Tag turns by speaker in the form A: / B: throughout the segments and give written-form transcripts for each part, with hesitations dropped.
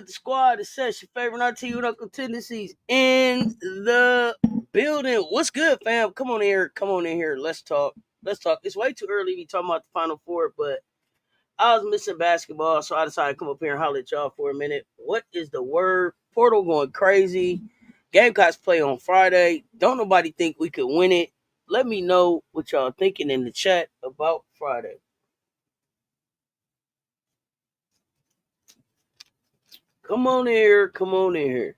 A: the squad? It's Cess, your favorite Auntie with Uncle Tendencies in the building. What's good, fam? Come on in here. Come on in here. Let's talk. Let's talk. It's way too early to be talking about the Final Four, but I was missing basketball, so I decided to come up here and holler at y'all for a minute. What is the word? Portal going crazy. Gamecocks play on Friday. Don't nobody think we could win it. Let me know what y'all thinking in the chat about Friday. Come on in here. Come on in here.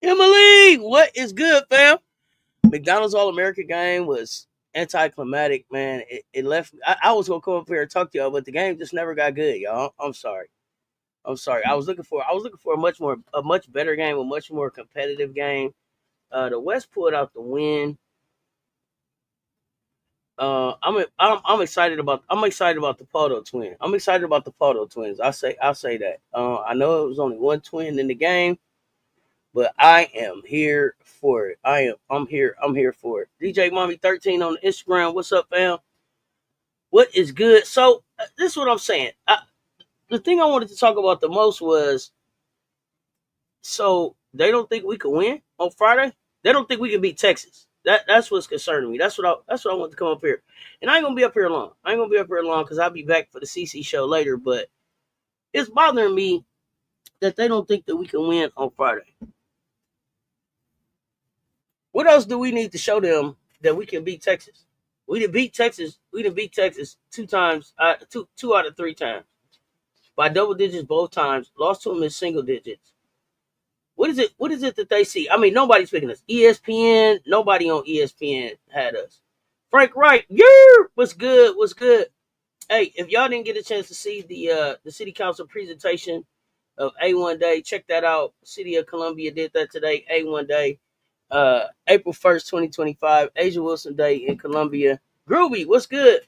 A: Emily, what is good, fam? McDonald's All American game was anticlimactic, man. It left. I was gonna come up here and talk to y'all, but the game just never got good, y'all. I'm sorry. I'm sorry. I was looking for a much better game, a much more competitive game. The West pulled out the win. I'm excited about the Poto twin. I'm excited about the Poto twins. I'll say that. I know it was only one twin in the game, but I am here for it. I'm here for it. DJ Mommy 13 on the Instagram. What's up, fam? What is good? So this is what I'm saying. The thing I wanted to talk about the most was, so they don't think we can win on Friday. They don't think we can beat Texas. That's what's concerning me. That's what I want to come up here. And I ain't gonna be up here long. I ain't gonna be up here long because I'll be back for the CC show later. But it's bothering me that they don't think that we can win on Friday. What else do we need to show them that we can beat Texas? We didn't beat Texas. We didn't beat Texas two times, two out of three times by double digits both times. Lost to them in single digits. What is it? What is it that they see? I mean, nobody's picking us. ESPN. Nobody on ESPN had us. Frank Wright. Yeah. What's good? What's good? Hey, if y'all didn't get a chance to see the city council presentation of A1 Day, check that out. City of Columbia did that today. A1 Day. April 1st, 2025, Asia Wilson Day in Columbia. Groovy, what's good?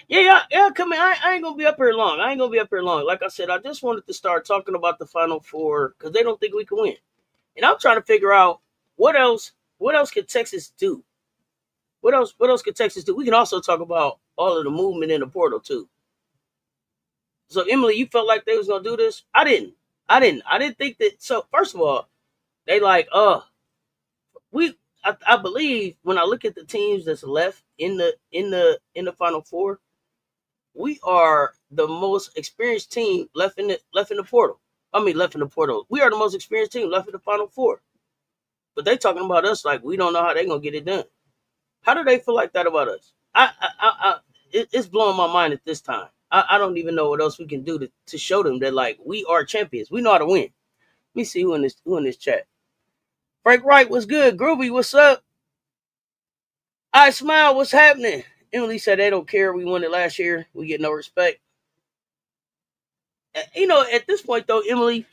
A: Yeah, come in. I ain't gonna be up here long. I ain't gonna be up here long. Like I said, I just wanted to start talking about the Final Four because they don't think we can win, and I'm trying to figure out what else. What else can Texas do? What else? What else can Texas do? We can also talk about all of the movement in the portal too. So Emily, you felt like they was gonna do this? I didn't. I didn't think that. So first of all, they like, we I believe when I look at the teams that's left in the Final Four, we are the most experienced team left in the portal. I mean, left in the portal. We are the most experienced team left in the Final Four. But they talking about us like we don't know how they gonna get it done. How do they feel like that about us? It's blowing my mind at this time. I don't even know what else we can do to show them that like we are champions. We know how to win. Let me see who in this chat. Frank Wright, what's good? Groovy, what's up? I smile. What's happening? Emily said they don't care. We won it last year. We get no respect. At this point though, Emily,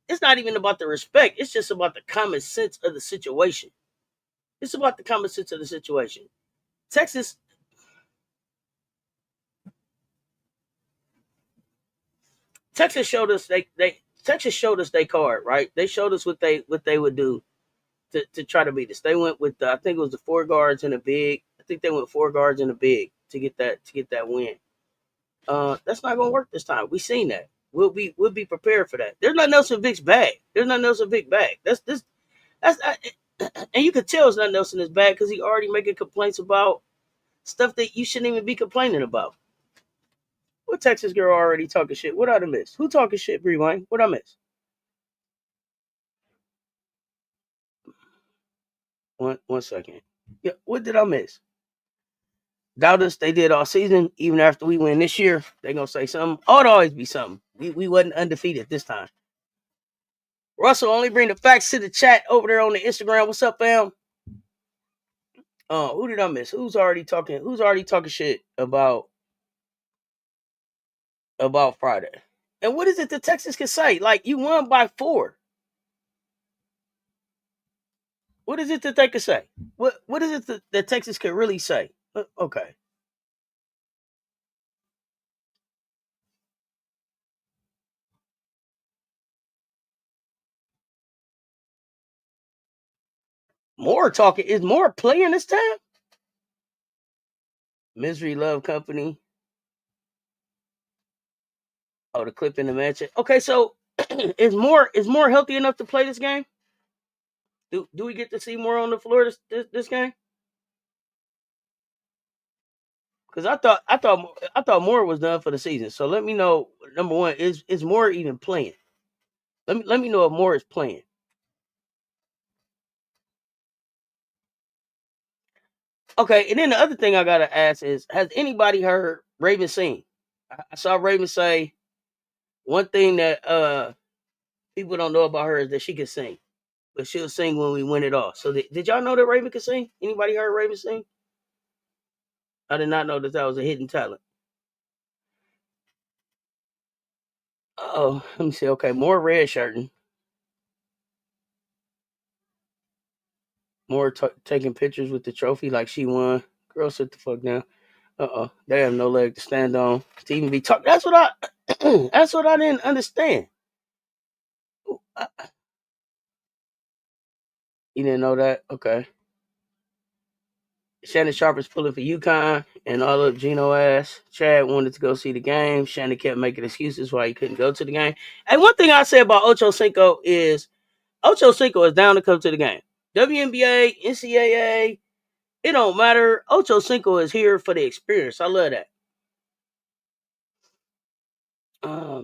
A: it's not even about the respect. It's just about the common sense of the situation. It's about the common sense of the situation. Texas, Texas showed us they Texas showed us their card, right? They showed us what they would do to try to beat us. They went with I think it was the four guards and a big. I think they went four guards and a big to get that win. That's not gonna work this time. We seen that. We'll be prepared for that. There's nothing else in Vic's bag. There's nothing else in Vic's bag. That's this. That's and you could tell there's nothing else in his bag because he already making complaints about stuff that you shouldn't even be complaining about. What Texas girl already talking shit? What I miss? Who talking shit? Bree Wayne? What I miss? One second. Yeah, what did I miss? Doubt us. They did all season. Even after we win this year, they gonna say something. Oh, it'll always be something. We wasn't undefeated this time. Russell, only bring the facts to the chat over there on the Instagram. What's up, fam? Who did I miss? Who's already talking? Who's already talking shit about Friday? And what is it that Texas can say? Like you won by 4. What is it that they can say? What is it that Texas can really say? Okay, more talking is more playing this time. Misery Love Company. Oh, the clip in the match. Okay, so is more healthy enough to play this game? Do we get to see more on the floor this game? Because I thought Moore was done for the season. So let me know. Number one, is Moore even playing? Let me know if Moore is playing. Okay, and then the other thing I gotta ask is, has anybody heard Raven sing? I saw Raven say one thing that people don't know about her is that she can sing, but she'll sing when we win it all. So did y'all know that Raven could sing? Anybody heard Raven sing? I did not know that was a hidden talent. Oh, let me see. Okay, more red shirting, more taking pictures with the trophy like she won. Girl, sit the fuck down. They have no leg to stand on. To even be talk. That's what that's what I didn't understand. You didn't know that? Okay. Shannon Sharp is pulling for UConn and all of Gino ass. Chad wanted to go see the game. Shannon kept making excuses why he couldn't go to the game. And one thing I say about Ocho Cinco is down to come to the game. WNBA, NCAA, it don't matter. Ocho Cinco is here for the experience. I love that.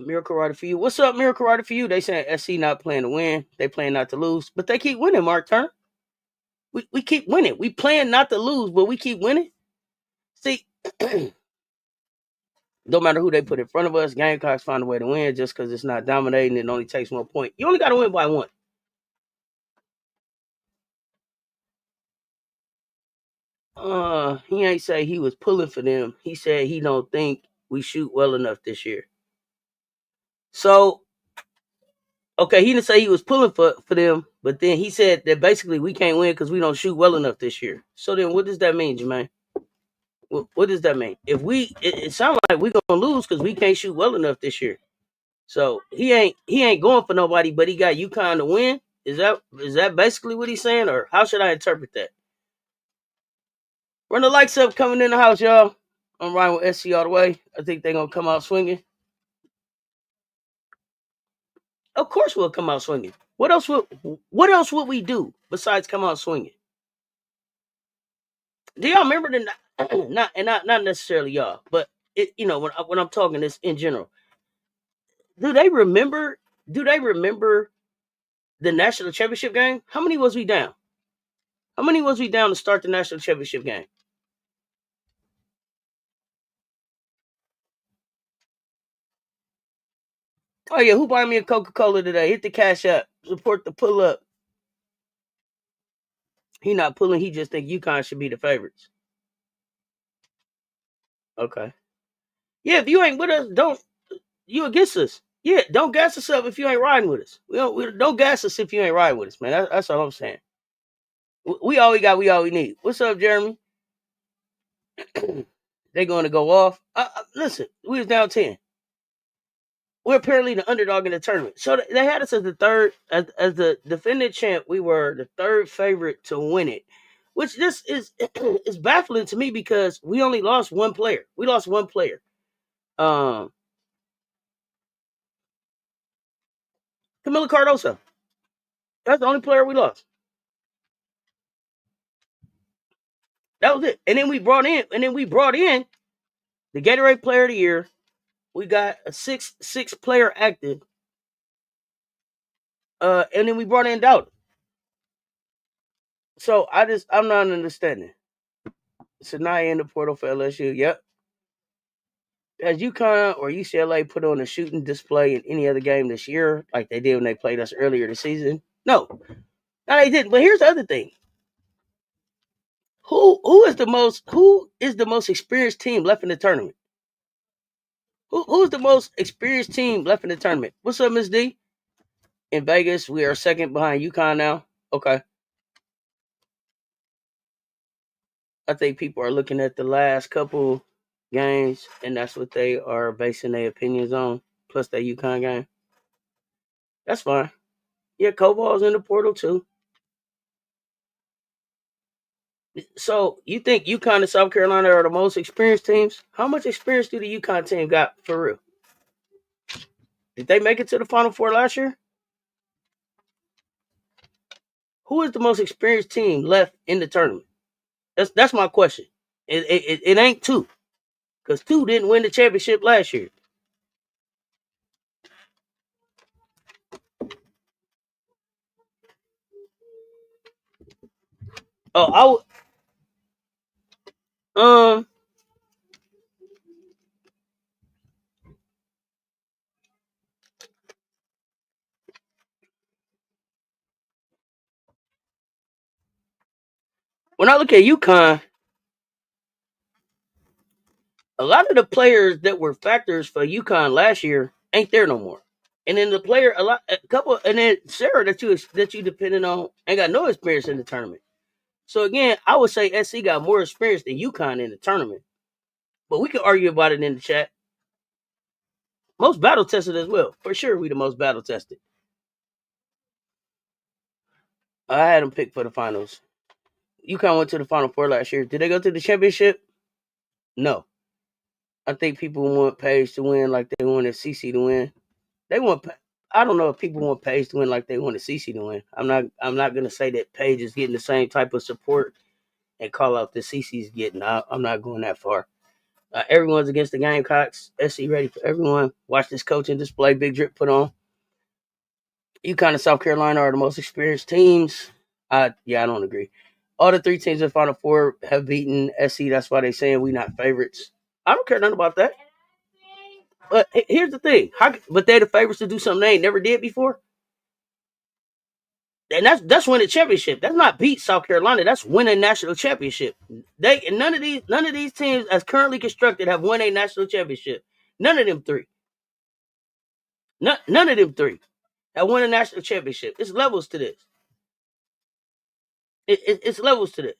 A: Miracle Rider for you. What's up, Miracle Rider for you? They saying SC not playing to win. They playing not to lose. But they keep winning, Mark Turner. We keep winning. We playing not to lose, but we keep winning. See, no matter who they put in front of us, Gamecocks find a way to win just because it's not dominating. It only takes 1 point. You only got to win by one. He ain't say he was pulling for them. He said he don't think we shoot well enough this year. So, okay, he didn't say he was pulling for them, but then he said that basically we can't win because we don't shoot well enough this year. So then what does that mean, Jermaine? What does that mean? If it sounds like we're gonna lose because we can't shoot well enough this year. So he ain't going for nobody, but he got UConn to win. Is that basically what he's saying, or how should I interpret that? Run the lights up coming in the house, y'all. I'm riding with SC all the way. I think they're gonna come out swinging. Of course, we'll come out swinging. What else would we do besides come out swinging? Do y'all remember the not necessarily y'all, but when I'm talking this in general, do they remember? Do they remember the national championship game? How many was we down? How many was we down to start the national championship game? Oh yeah, who buy me a Coca-Cola today? Hit the cash app. Support the pull up. He not pulling. He just think UConn should be the favorites. Okay. Yeah, if you ain't with us, don't you against us. Yeah, don't gas us up if you ain't riding with us. We don't gas us if you ain't riding with us, man. That's all I'm saying. We all we got. We all we need. What's up, Jeremy? They going to go off. Listen, we was down 10. We're apparently the underdog in the tournament. So they had us as the third, as the defending champ. We were the third favorite to win it, which this is baffling to me because we only lost one player. We lost one player. Um, Camila Cardoso. That's the only player we lost. That was it. And then we brought in the Gatorade Player of the Year. We got a six player active. And then we brought in Dowd. So I'm not understanding. Sanaya in the portal for LSU. Yep. Has UConn or UCLA put on a shooting display in any other game this year, like they did when they played us earlier this season? No, they didn't. But here's the other thing: who is the most experienced team left in the tournament? Who's the most experienced team left in the tournament? What's up, Miss D? In Vegas, we are second behind UConn now. Okay, I think people are looking at the last couple games, and that's what they are basing their opinions on. Plus that UConn game. That's fine. Yeah, Cobal's in the portal too. So you think UConn and South Carolina are the most experienced teams? How much experience do the UConn team got for real? Did they make it to the Final Four last year? Who is the most experienced team left in the tournament? That's my question. It ain't two, because two didn't win the championship last year. Oh, um when I look at UConn, a lot of the players that were factors for UConn last year ain't there no more. And then the player, a couple, and then Sarah that you depended on ain't got no experience in the tournament. So again, I would say SC got more experience than UConn in the tournament. But we could argue about it in the chat. Most battle tested as well. For sure, we the most battle tested. I had them picked for the finals. UConn went to the Final Four last year. Did they go to the championship? No. I think people want Page to win like they wanted CC to win. They want. I don't know if people want Page to win like they wanted CC to win. I'm not. I'm not gonna say that Page is getting the same type of support and call out the CC's getting. I'm not going that far. Everyone's against the Gamecocks. SC ready for everyone. Watch this coaching display. Big drip put on. UConn and South Carolina are the most experienced teams. Yeah, I don't agree. All the three teams in the Final Four have beaten SC. That's why they saying we not favorites. I don't care nothing about that. But here's the thing. But they're the favorites to do something they ain't never did before. And that's winning championship. That's not beat South Carolina. That's winning national championship. None of these teams as currently constructed have won a national championship. None of them three. None of them three have won a national championship. It's levels to this. It's levels to this.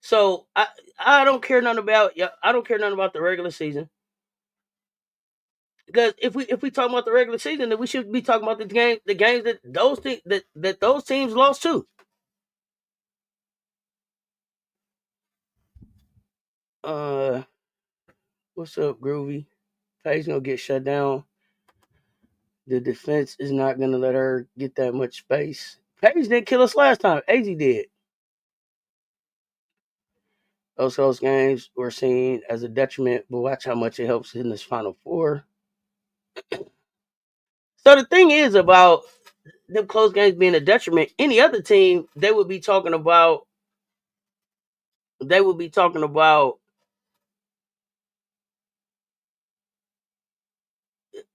A: So I don't care nothing about I don't care nothing about the regular season. Because if we talk about the regular season, then we should be talking about the games that those teams lost to. Uh, what's up, Groovy? Paige gonna get shut down. The defense is not gonna let her get that much space. Paige didn't kill us last time. AZ did. Those close games were seen as a detriment, but watch how much it helps in this Final Four. So the thing is about them close games being a detriment. Any other team, they would be talking about. They would be talking about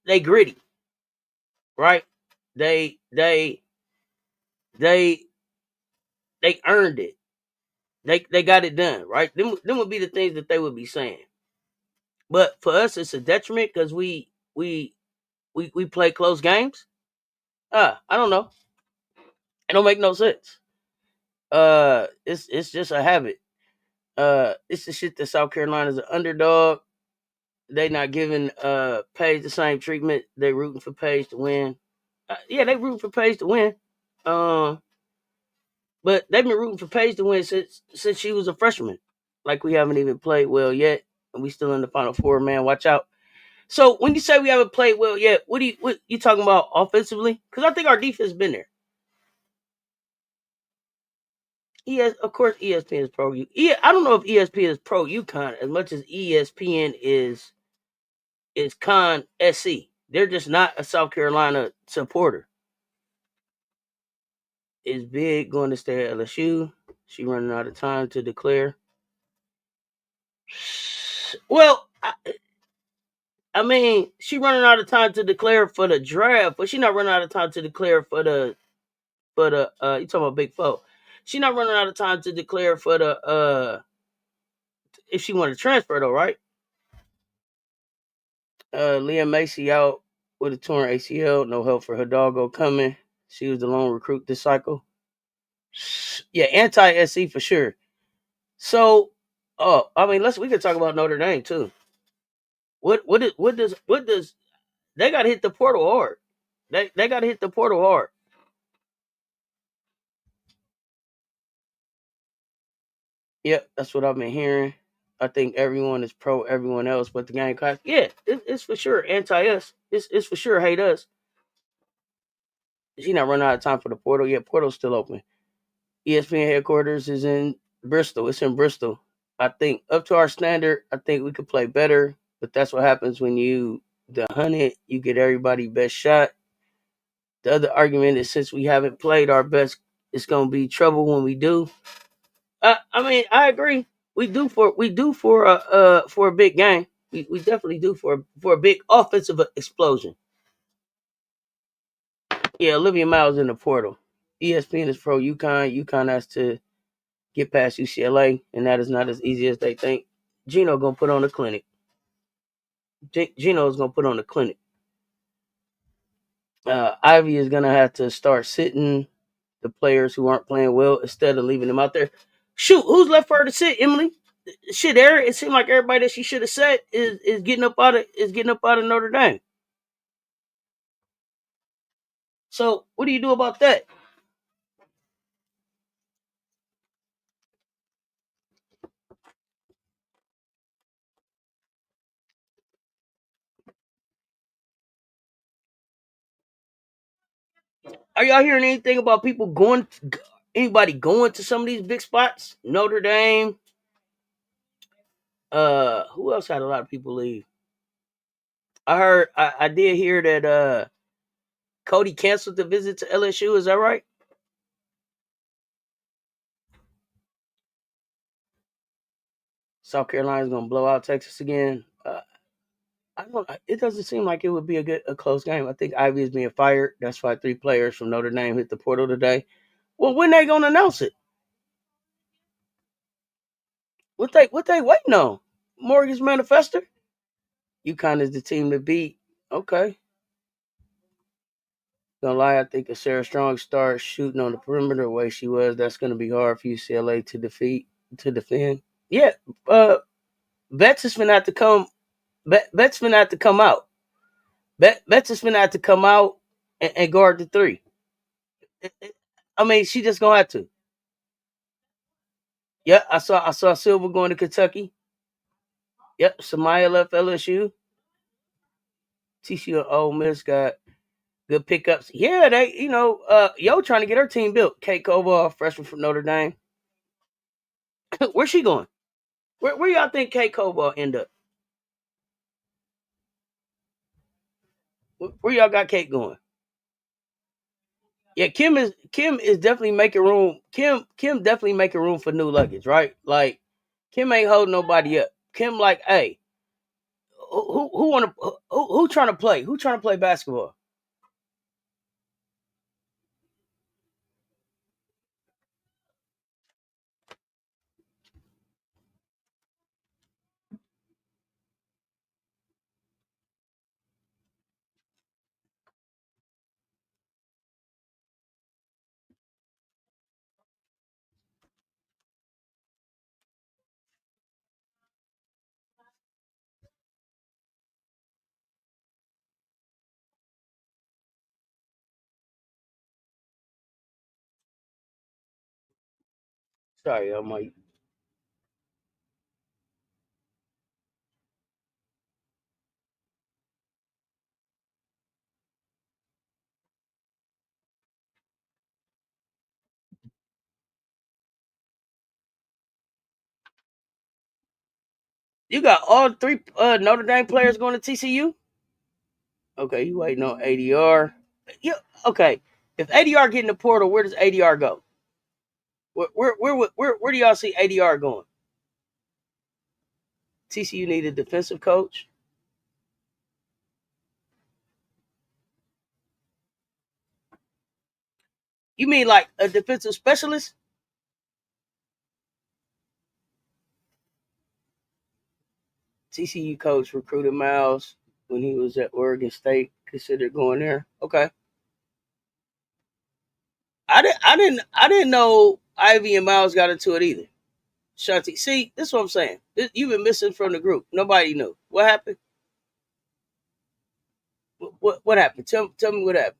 A: they gritty, right? They they they they earned it. They got it done, right? Them would be the things that they would be saying. But for us, it's a detriment because we play close games. I don't know. It don't make no sense. It's just a habit. It's the shit that South Carolina's an underdog. They not giving Page the same treatment. They rooting for Page to win. Yeah, they rooting for Page to win. Um, but they've been rooting for Page to win since she was a freshman. Like we haven't even played well yet, and we still in the Final Four. Man, watch out. So when you say we haven't played well yet, what you talking about offensively? Because I think our defense has been there. Yes, of course ESPN is pro. Yeah, I don't know if ESPN is pro UConn as much as ESPN is con SC. They're just not a South Carolina supporter. Is Big going to stay at LSU? She running out of time to declare. Well, I mean, she running out of time to declare for the draft, but she not running out of time to declare for the you talking about Big Four. She not running out of time to declare for the if she want to transfer though, right? Leah Macy out with a torn ACL, no help for her doggo coming. She was the lone recruit this cycle. Yeah, anti SC for sure. So, I mean, we can talk about Notre Dame too. What does they got to hit the portal hard? They got to hit the portal hard. Yep, that's what I've been hearing. I think everyone is pro everyone else, but the Gamecocks, yeah, it's for sure anti us. It's for sure hate us. She not running out of time for the portal. Yeah, portal's still open. ESPN headquarters is in Bristol. It's in Bristol. I think up to our standard, I think we could play better. But that's what happens when you the 100. You get everybody best shot. The other argument is since we haven't played our best, it's gonna be trouble when we do. I mean, I agree. We do for a big game. We definitely do for a big offensive explosion. Yeah, Olivia Miles in the portal. ESPN is pro UConn. UConn has to get past UCLA, and that is not as easy as they think. Gino gonna put on a clinic. Gino is gonna put on a clinic. Ivy is gonna have to start sitting the players who aren't playing well instead of leaving them out there. Shoot, who's left for her to sit? Emily. Shit, there. It seemed like everybody that she should have set is getting up out of Notre Dame. So what do you do about that? Are y'all hearing anything about people going? Anybody going to some of these big spots? Notre Dame. Who else had a lot of people leave? I did hear that Cody canceled the visit to LSU. Is that right? South Carolina's gonna blow out Texas again. I don't. It doesn't seem like it would be a close game. I think Ivy is being fired. That's why 3 players from Notre Dame hit the portal today. Well, when they gonna announce it? What they waiting on? Morgan's manifesto. UConn is the team to beat. Okay. Gonna lie, I think if Sarah Strong starts shooting on the perimeter the way she was, that's gonna be hard for UCLA to defend. Yeah, uh, Betts is gonna have to come. Betts gonna have to come out. Betts is gonna have to come out and guard the three. I mean, she just gonna have to. Yeah, I saw Silver going to Kentucky. Yep, Samaya left LSU. TCU and Ole Miss got good pickups. Yeah, they Yo trying to get her team built. Kate Koval, freshman from Notre Dame. Where's she going? Where y'all think Kate Koval end up? Where y'all got Kate going? Yeah, Kim is definitely making room. Kim definitely making room for new luggage, right? Like Kim ain't holding nobody up. Kim like, hey, who want to who trying to play? Who trying to play basketball? Sorry, I'm like, you got all 3 Notre Dame players going to TCU. Okay, you waiting on ADR. Yeah, okay. If ADR get in the portal, where does ADR go? Where do y'all see ADR going? TCU need a defensive coach. You mean like a defensive specialist? TCU coach recruited Miles when he was at Oregon State. Considered going there. Okay, I didn't know Ivy and Miles got into it either. Shanti, see, this is what I'm saying. You've been missing from the group. Nobody knew what happened. What happened? Tell me what happened.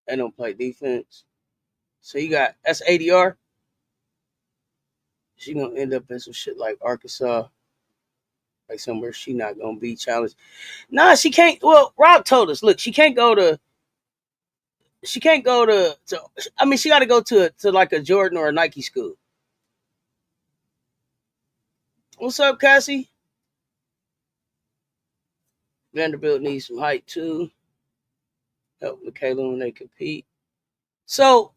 A: They don't play defense. So you got that's ADR. She gonna end up in some shit like Arkansas, like somewhere she not gonna be challenged. Nah, she can't. Well, Rob told us, look, she can't go to. She can't go to. I mean, she got to go to like a Jordan or a Nike school. What's up, Cassie? Vanderbilt needs some height too. Help Michaela when they compete. So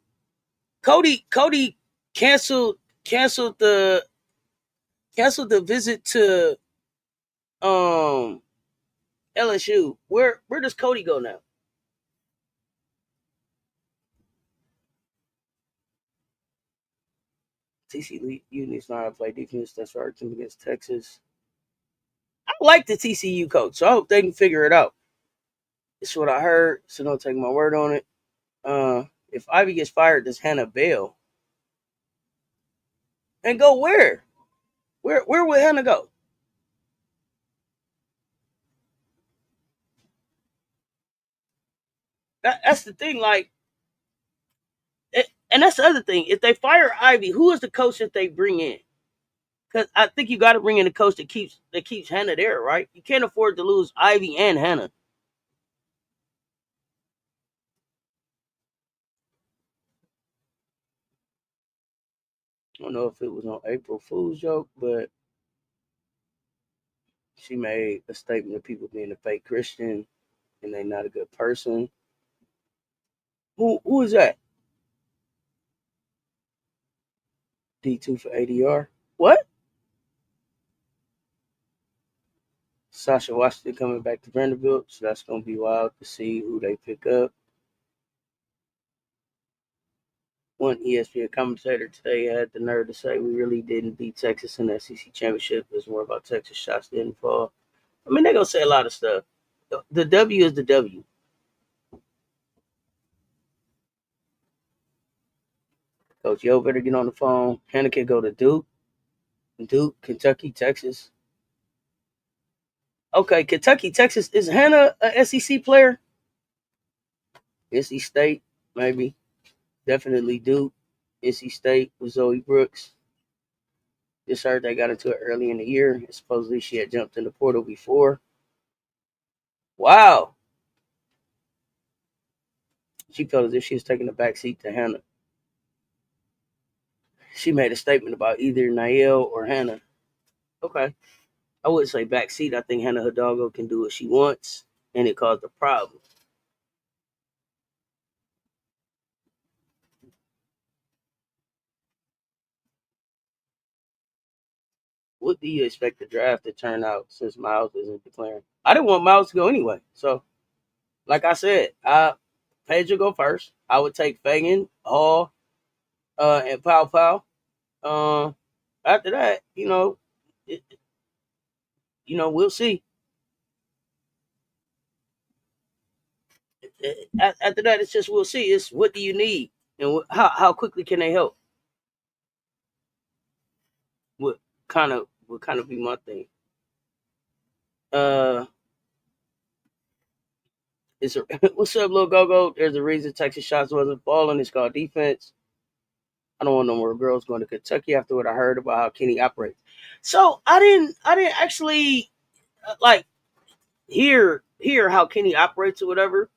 A: Cody canceled canceled the canceled the visit to um LSU. Where does Cody go now? TCU needs to learn how to play defense. That's our team against Texas. I like the TCU coach, so I hope they can figure it out. It's what I heard, so don't take my word on it. If Ivy gets fired, does Hannah bail? And go where? Where would Hannah go? That's the thing. Like, and that's the other thing. If they fire Ivy, who is the coach that they bring in? Because I think you got to bring in a coach that keeps Hannah there, right? You can't afford to lose Ivy and Hannah. I don't know if it was on April Fool's joke, but she made a statement of people being a fake Christian and they not a good person. Who is that? D2 for ADR. What? Sasha Washington coming back to Vanderbilt, so that's gonna be wild to see who they pick up. One ESPN commentator today had the nerve to say we really didn't beat Texas in the SEC championship. It was more about Texas shots didn't fall. I mean, they're gonna say a lot of stuff. The W is the W. Coach Yo better get on the phone. Hannah can go to Duke, Kentucky, Texas. Okay, Kentucky, Texas. Is Hannah a SEC player? NC State, maybe. Definitely Duke. NC State with Zoe Brooks. Just heard they got into it early in the year. Supposedly she had jumped in the portal before. Wow. She felt as if she was taking a back seat to Hannah. She made a statement about either Nael or Hannah. Okay. I wouldn't say back seat. I think Hannah Hidalgo can do what she wants, and it caused a problem. What do you expect the draft to turn out since Miles isn't declaring? I didn't want Miles to go anyway. So, like I said, Paige will go first. I would take Fagan, Hall, and Pow Pow. After that, it, we'll see. After that, it's just we'll see. It's what do you need, and how quickly can they help? What would kind of be my thing. Uh, it's a what's up, little go go? There's a reason Texas shots wasn't falling. It's called defense. I don't want no more girls going to Kentucky after what I heard about how Kenny operates. So I didn't actually like hear how Kenny operates or whatever.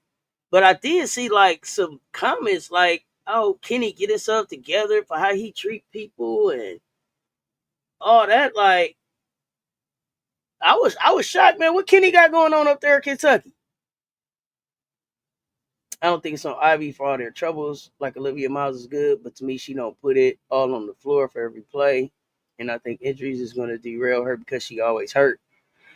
A: But I did see like some comments like, "Oh, Kenny get himself together for how he treat people and all that." Like, I was shocked, man. What Kenny got going on up there in Kentucky? I don't think it's on Ivy for all their troubles. Like Olivia Miles is good, but to me, she don't put it all on the floor for every play. And I think injuries is going to derail her because she always hurt.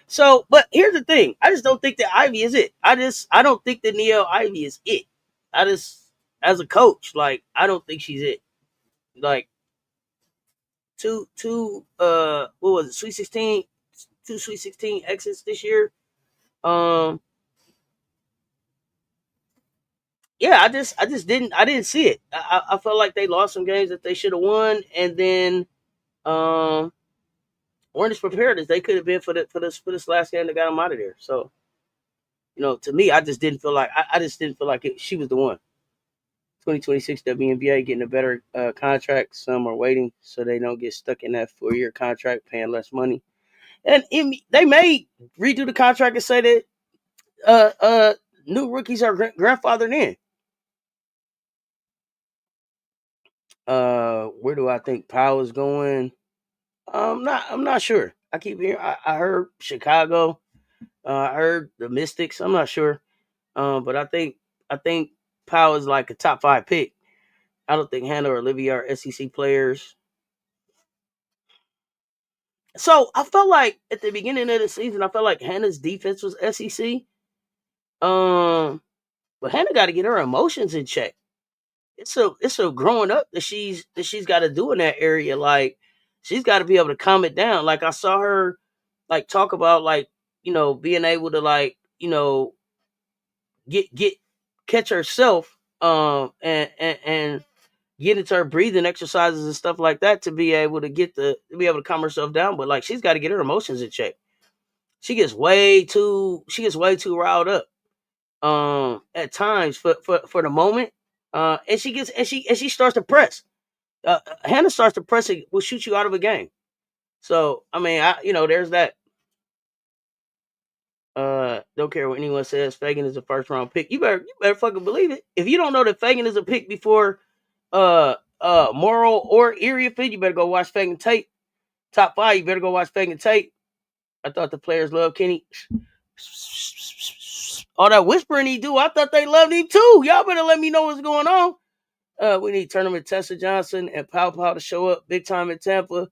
A: So, but here's the thing: I just don't think that Ivy is it. I don't think that Neil Ivy is it. I just, as a coach, like I don't think she's it. Like what was it, Sweet 16, two Sweet 16 exits this year. Um, yeah, I didn't see it. I felt like they lost some games that they should have won, and then um weren't as prepared as they could have been for this last game that got them out of there. So to me, I just didn't feel like she was the one. 2026 WNBA getting a better contract. Some are waiting so they don't get stuck in that 4-year contract paying less money. And they may redo the contract and say that new rookies are grandfathered in. Where do I think Powell is going? I'm not sure. I keep hearing. I heard Chicago. I heard the Mystics. I'm not sure. But I think Powell is like a top 5 pick. I don't think Hannah or Olivia are SEC players. So I felt like at the beginning of the season, I felt like Hannah's defense was SEC. But Hannah got to get her emotions in check. It's a growing up that she's got to do in that area. Like she's got to be able to calm it down. Like I saw her like talk about like being able to like get catch herself and get into her breathing exercises and stuff like that to be able to be able to calm herself down. But like she's got to get her emotions in check. She gets way too riled up at times for the moment. And she starts to press. Hannah starts to press it will shoot you out of a game. So I mean there's that. Don't care what anyone says. Fagan is a first round pick. You better fucking believe it. If you don't know that Fagan is a pick before Morrow or Erie fit, you better go watch Fagan tape. Top 5, you better go watch Fagan tape. I thought the players loved Kenny. All that whispering he do, I thought they loved him too. Y'all better let me know what's going on. We need tournament Tessa Johnson and Pow Pow to show up big time in Tampa.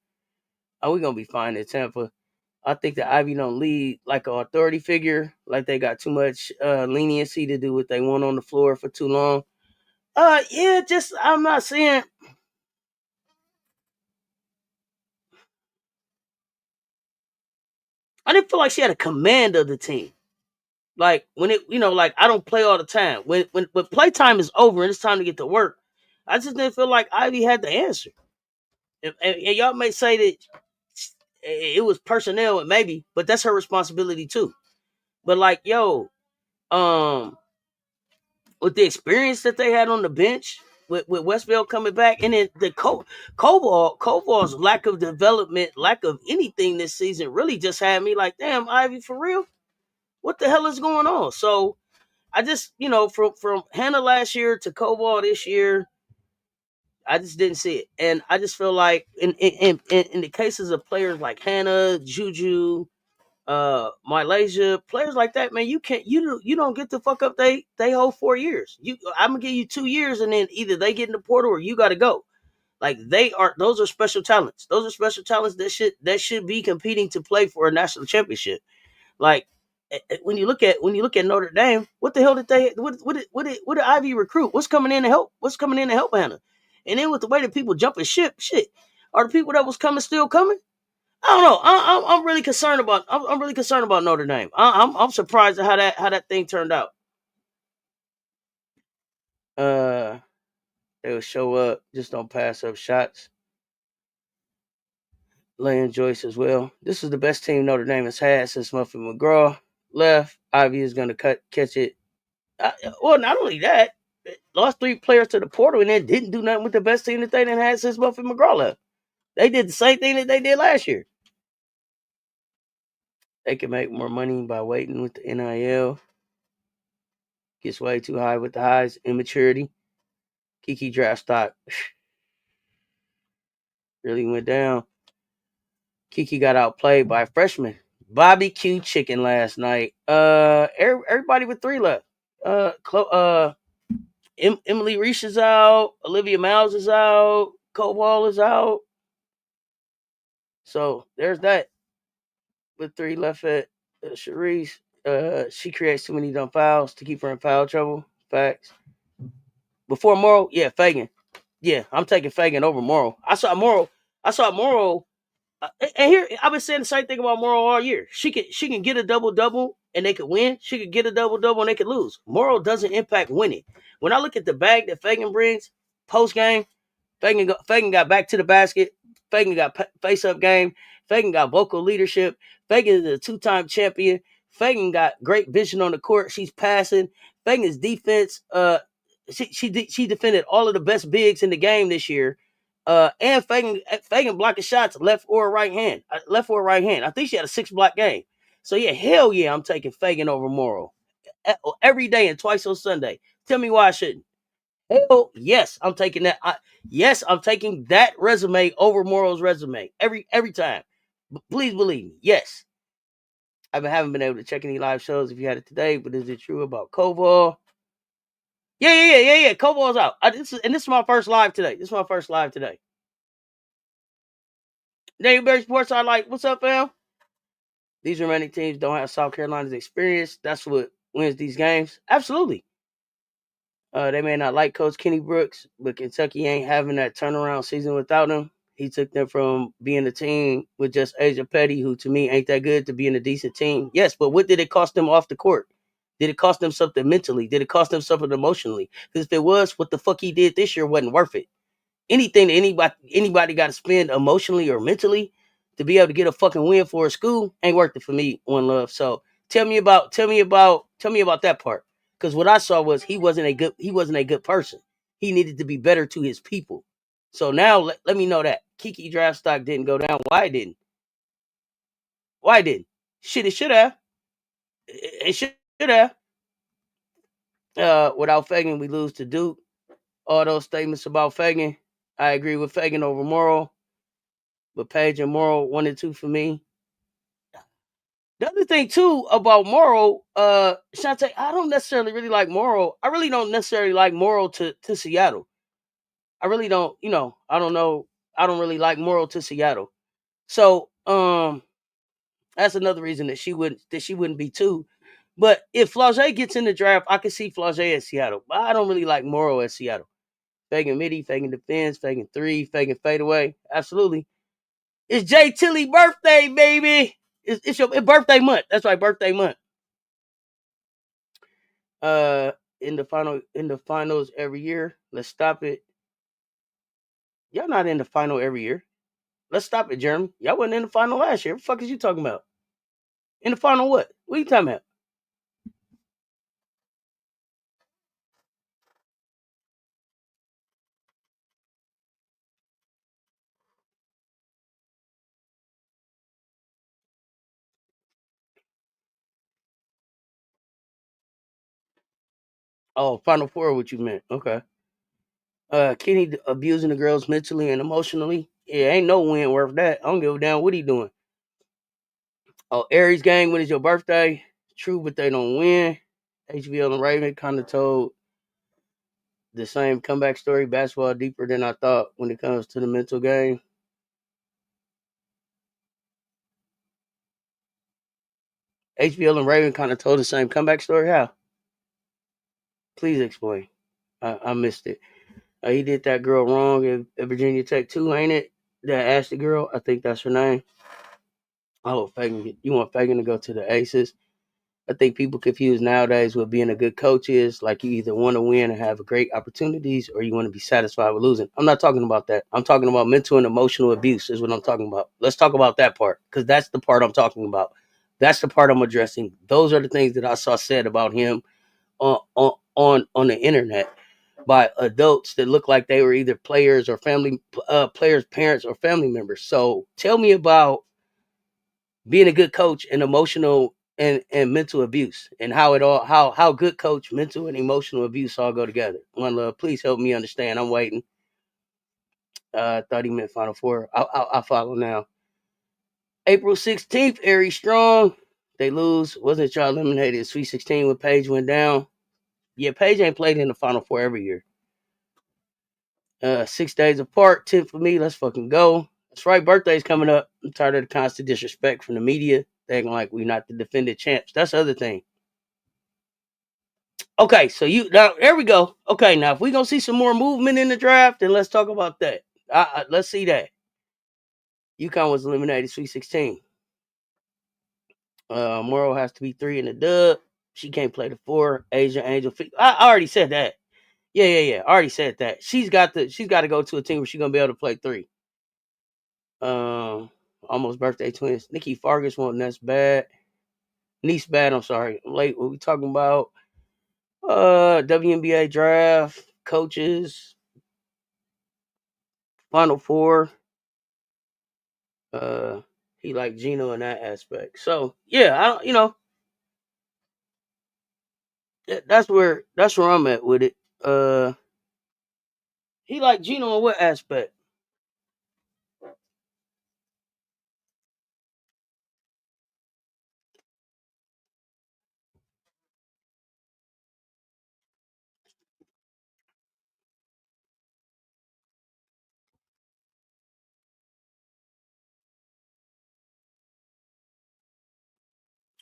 A: We're gonna be fine in Tampa. I think the Ivy don't lead like an authority figure, like they got too much leniency to do what they want on the floor for too long. Yeah, just I'm not saying. I didn't feel like she had a command of the team. Like when like I don't play all the time. When playtime is over and it's time to get to work, I just didn't feel like Ivy had the answer. And y'all may say that it was personnel, and maybe, but that's her responsibility too. But like, um, with the experience that they had on the bench, with Westville coming back, and then the Koval's lack of development, lack of anything this season, really just had me like, damn, Ivy, for real, what the hell is going on? So I just, from Hannah last year to Koval this year, I just didn't see it, and I just feel like in the cases of players like Hannah, Juju, Malaysia, players like that, man, you don't get to fuck up they whole 4 years. I'm gonna give you 2 years, and then either they get in the portal or you got to go. Like those are special talents. Those are special talents that should be competing to play for a national championship. Like when you look at Notre Dame, what the hell did they what did Ivy recruit? What's coming in to help? What's coming in to help Hannah? And then with the way that people jumping ship, shit, are the people that was coming still coming? I don't know. I'm really concerned about. I'm really concerned about Notre Dame. I'm surprised at how that thing turned out. Uh, they'll show up, just don't pass up shots. Lane Joyce as well. This is the best team Notre Dame has had since Muffin McGraw left. Ivy is going to catch it. Well, not only that, lost 3 players to the portal and then didn't do nothing with the best team that they didn't had since Muffin McGraw left. They did the same thing that they did last year. They can make more money by waiting with the NIL. Gets way too high with the highs, immaturity. Kiki draft stock really went down. Kiki got outplayed by a freshman, Bobby Q Chicken last night. Everybody with 3 left. Emily Reese is out. Olivia Miles is out. Cobalt is out. So there's that. With 3 left at Sharice. She creates too many dumb fouls to keep her in foul trouble. Facts. Before Morrow, yeah, Fagan. Yeah, I'm taking Fagan over Morrow. I saw Morrow. And here I've been saying the same thing about Morrow all year. She can get a double double and they could win. She could get a double double and they could lose. Morrow doesn't impact winning. When I look at the bag that Fagan brings post game, Fagan got back to the basket. Fagan got face up game. Fagan got vocal leadership. Fagan is a 2-time champion. Fagan got great vision on the court. She's passing. Fagan's defense. she defended all of the best bigs in the game this year. And Fagan blocking shots left or right hand. Left or right hand. I think she had a 6 block game. So yeah, hell yeah, I'm taking Fagan over Morrow. Every day and twice on Sunday. Tell me why I shouldn't. Hell yes, I'm taking that. Yes, I'm taking that resume over Morrow's resume every time. Please believe me. Yes, haven't been able to check any live shows if you had it today, but is it true about Koval? Yeah. Koval's out. This is my first live today. Danny Sports, I like. What's up, fam? These remaining teams don't have South Carolina's experience. That's what wins these games. Absolutely. They may not like Coach Kenny Brooks, but Kentucky ain't having that turnaround season without him. He took them from being a team with just Asia Petty, who to me ain't that good, to being a decent team. Yes, but what did it cost them off the court? Did it cost them something mentally? Did it cost them something emotionally? Because if it was, what the fuck he did this year wasn't worth it. Anything that anybody got to spend emotionally or mentally to be able to get a fucking win for a school ain't worth it for me. One Love. So tell me about that part. Because what I saw was he wasn't a good person. He needed to be better to his people. So now let me know that Kiki draft stock didn't go down. Why it didn't? Why it didn't? Shit, it should have. It should have. Without Fagan, we lose to Duke. All those statements about Fagan, I agree with Fagan over Morrow. But Page and Morrow 1 and 2 for me. The other thing too about Morrow, Shante, I don't necessarily really like Morrow. I really don't necessarily like Morrow to Seattle. I really don't, I don't know. I don't really like Morrow to Seattle. So that's another reason that she wouldn't be too. But if Flau'jae gets in the draft, I can see Flau'jae at Seattle. But I don't really like Morrow at Seattle. Fagan midi, Fagan defense, Fagan three, Fagan fadeaway. Absolutely. It's Jay Tilly birthday, baby. It's your birthday month. That's right, birthday month. In the finals every year. Let's stop it. Y'all not in the final every year. Let's stop it, Jeremy. Y'all wasn't in the final last year. What the fuck is you talking about? In the final what? What are you talking about? Oh, final four, what you meant. Okay. Kenny abusing the girls mentally and emotionally. Yeah, ain't no win worth that. I don't give a damn what he doing. Oh, Aries gang, when is your birthday? True, but they don't win. HVL and Raven kind of told the same comeback story. Basketball deeper than I thought when it comes to the mental game. HVL and Raven kind of told the same comeback story. How? Please explain. I missed it. He did that girl wrong at Virginia Tech too, ain't it? That Ashley girl, I think that's her name. Oh, Fagan, you want Fagan to go to the Aces? I think people confuse nowadays what being a good coach is. Like you either want to win and have great opportunities, or you want to be satisfied with losing. I'm not talking about that. I'm talking about mental and emotional abuse. Is what I'm talking about. Let's talk about that part because that's the part I'm talking about. That's the part I'm addressing. Those are the things that I saw said about him on the internet by adults that look like they were either players or players, parents, or family members. So tell me about being a good coach and emotional and mental abuse, and how good coach, mental and emotional abuse all go together. One Love, please help me understand. I'm waiting. I thought he meant Final Four. I'll follow now. April 16th, Aries Strong. They lose. Wasn't y'all eliminated Sweet 16 when Paige went down? Yeah, Paige ain't played in the Final Four every year. 6 days apart, 10 for me. Let's fucking go. That's right, birthday's coming up. I'm tired of the constant disrespect from the media. They acting like we not the defended champs. That's the other thing. Okay, so now there we go. Okay, now if we gonna see some more movement in the draft, then let's talk about that. Let's see that. UConn was eliminated Sweet 16. Morrow has to be 3 in the dub. She can't play the 4. Asia Angel. I already said that. Yeah. I already said that. She's got to go to a team where she's gonna be able to play 3. Almost birthday twins. Nikki Fargus won. That's bad. Niece bad. I'm sorry. I'm late. What we talking about? WNBA draft, coaches, Final Four. Uh, he liked Gino in that aspect. So yeah, that's where I'm at with it. He liked Gino in what aspect?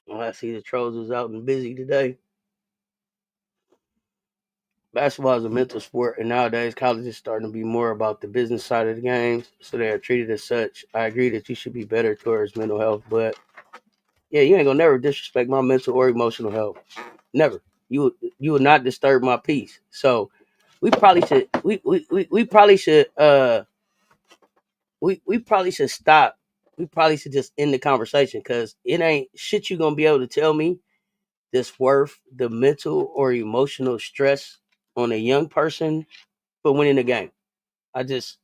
A: Oh, I see the trolls was out and busy today. Basketball is a mental sport, and nowadays college is starting to be more about the business side of the game, so they are treated as such. I agree that you should be better towards mental health, but yeah, you ain't gonna never disrespect my mental or emotional health. Never. You would not disturb my peace. So we probably should we probably should stop. We probably should just end the conversation because it ain't shit you gonna be able to tell me that's worth the mental or emotional stress on a young person for winning the game. I just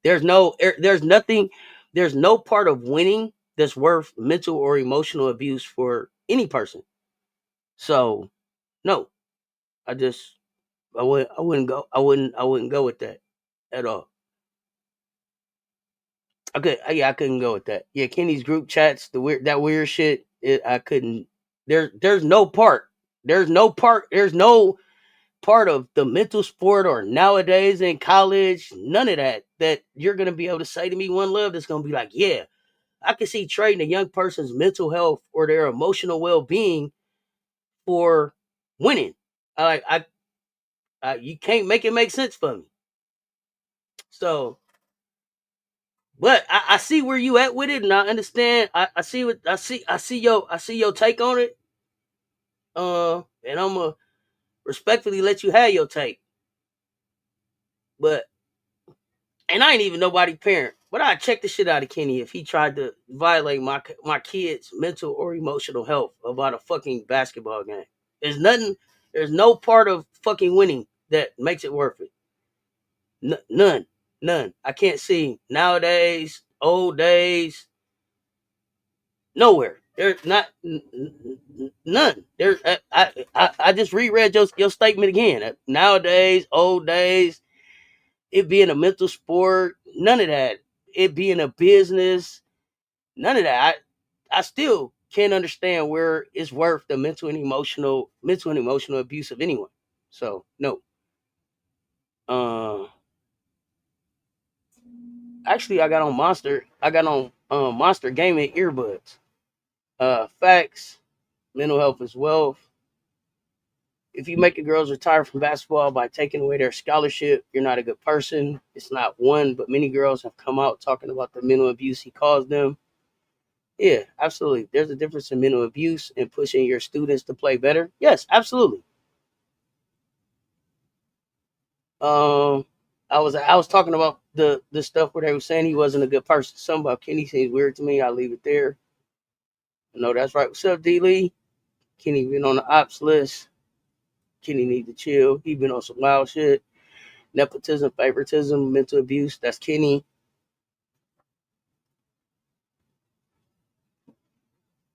A: there's nothing there's no part of winning that's worth mental or emotional abuse for any person. So no, I just I wouldn't go with that at all. I couldn't go with that. Yeah, Kenny's group chats, that weird shit. I couldn't. There's no part. There's no part of the mental sport or nowadays in college. None of that you're gonna be able to say to me one love. That's gonna be like, yeah, I can see trading a young person's mental health or their emotional well being for winning. You can't make it make sense for me. So but I see where you at with it, and I understand. I see what I see your take on it. And I'm gonna respectfully let you have your take. But and I ain't even nobody parent, but I check the shit out of Kenny if he tried to violate my kid's mental or emotional health about a fucking basketball game. There's nothing. There's no part of fucking winning that makes it worth it. None, none. I can't see nowadays, old days, nowhere. There's not none. There's I just reread your statement again. Nowadays, old days, it being a mental sport, none of that. It being a business, none of that. I still can't understand where it's worth the mental and emotional abuse of anyone. So no. Uh, Actually, I got on Monster Gaming earbuds. Facts. Mental health is wealth. If you make a girls retire from basketball by taking away their scholarship, you're not a good person. It's not one, but many girls have come out talking about the mental abuse he caused them. Yeah, absolutely. There's a difference in mental abuse and pushing your students to play better. Yes, absolutely. Um, I was talking about the stuff where they were saying he wasn't a good person. Something about Kenny seems weird to me. I'll leave it there. No, that's right. What's up, D Lee? Kenny been on the ops list. Kenny need to chill. He been on some wild shit. Nepotism, favoritism, mental abuse. That's Kenny.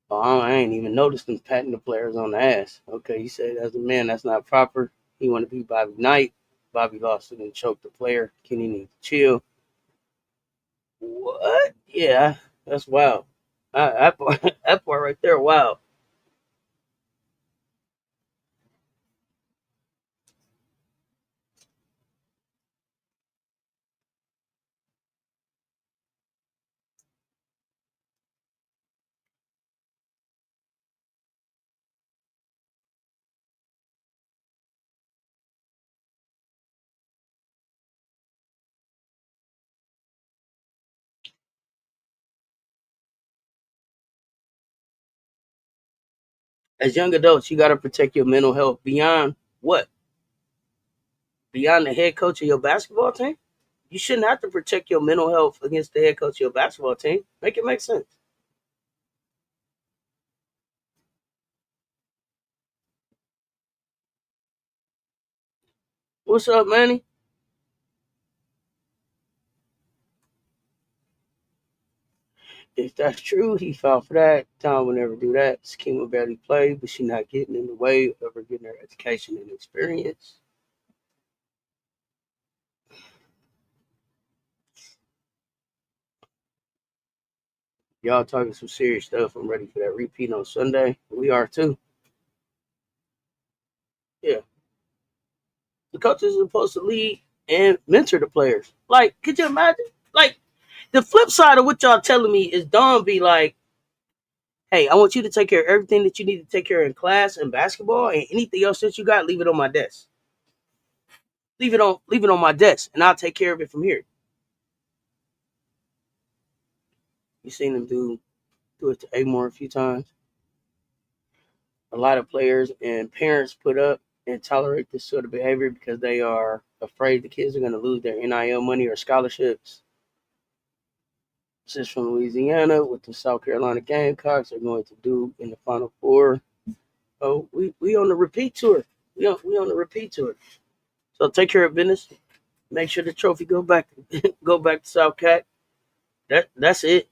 A: Oh, I ain't even noticed them patting the players on the ass. Okay, you say that's a man. That's not proper. He want to be Bobby Knight. Bobby lost it and choked the player. Kenny need to chill. What? Yeah, that's wild. That part, that part right there, wow. As young adults, you got to protect your mental health beyond what? Beyond the head coach of your basketball team? You shouldn't have to protect your mental health against the head coach of your basketball team. Make it make sense. What's up, Manny? If that's true, he filed for that. Tom will never do that. Skim will barely play, but she not getting in the way of her getting her education and experience. Y'all talking some serious stuff. I'm ready for that repeat on Sunday. We are too. Yeah. The coaches are supposed to lead and mentor the players. Like, could you imagine? Like, the flip side of what y'all telling me is Don be like, hey, I want you to take care of everything that you need to take care of in class and basketball and anything else that you got, leave it on my desk. Leave it on my desk and I'll take care of it from here. You seen him do it to Amore a few times. A lot of players and parents put up and tolerate this sort of behavior because they are afraid the kids are going to lose their NIL money or scholarships. This is from Louisiana. What the South Carolina Gamecocks are going to do in the Final Four. Oh, we on the repeat tour. We on the repeat tour. So take care of business. Make sure the trophy go back go back to South Cat. That's it.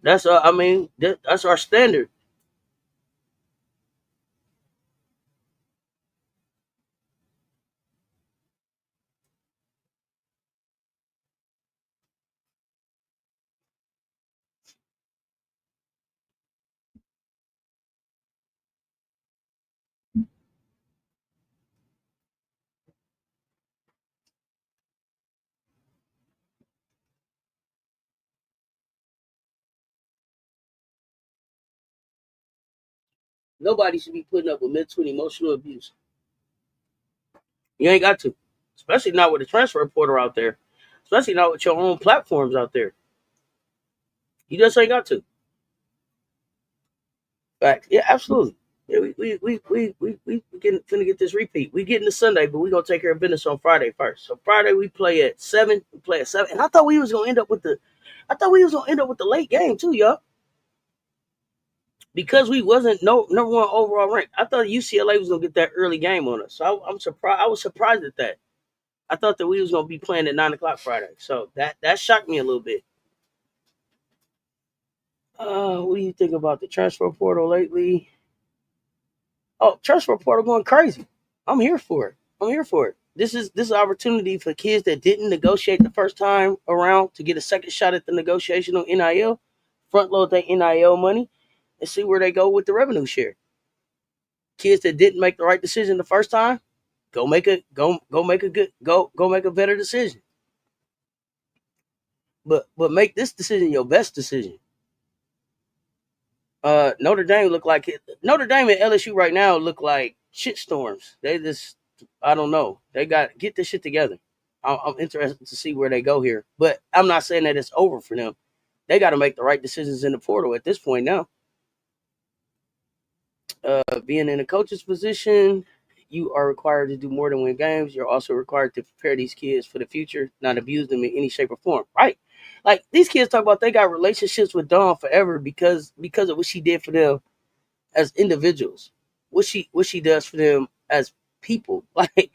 A: That's I mean that's our standard. Nobody should be putting up with mental and emotional abuse. You ain't got to, especially not with a transfer portal out there, especially not with your own platforms out there. You just ain't got to. Facts. Yeah, absolutely. Yeah, we finna get this repeat. We getting to Sunday, but we gonna take care of business on Friday first. So Friday we play at 7. We play at 7, and I thought we was gonna end up with the, I thought we was gonna end up with the late game too, y'all, because we wasn't no number one overall ranked. I thought UCLA was gonna get that early game on us. So I'm surprised. I was surprised at that. I thought that we was gonna be playing at 9 o'clock Friday. So that shocked me a little bit. What do you think about the transfer portal lately? Oh, transfer portal going crazy. I'm here for it. I'm here for it. This is an opportunity for kids that didn't negotiate the first time around to get a second shot at the negotiation on NIL, front load their NIL money, and see where they go with the revenue share. Kids that didn't make the right decision the first time, go make a good go make a better decision. But make this decision your best decision. Notre Dame look like it. Notre Dame and LSU right now look like shitstorms. They just, I don't know. They got get this shit together. I'm interested to see where they go here, but I'm not saying that it's over for them. They got to make the right decisions in the portal at this point now. Being in a coach's position, you are required to do more than win games. You're also required to prepare these kids for the future, not abuse them in any shape or form. Right? Like these kids talk about they got relationships with Dawn forever because of what she did for them as individuals, what she does for them as people, like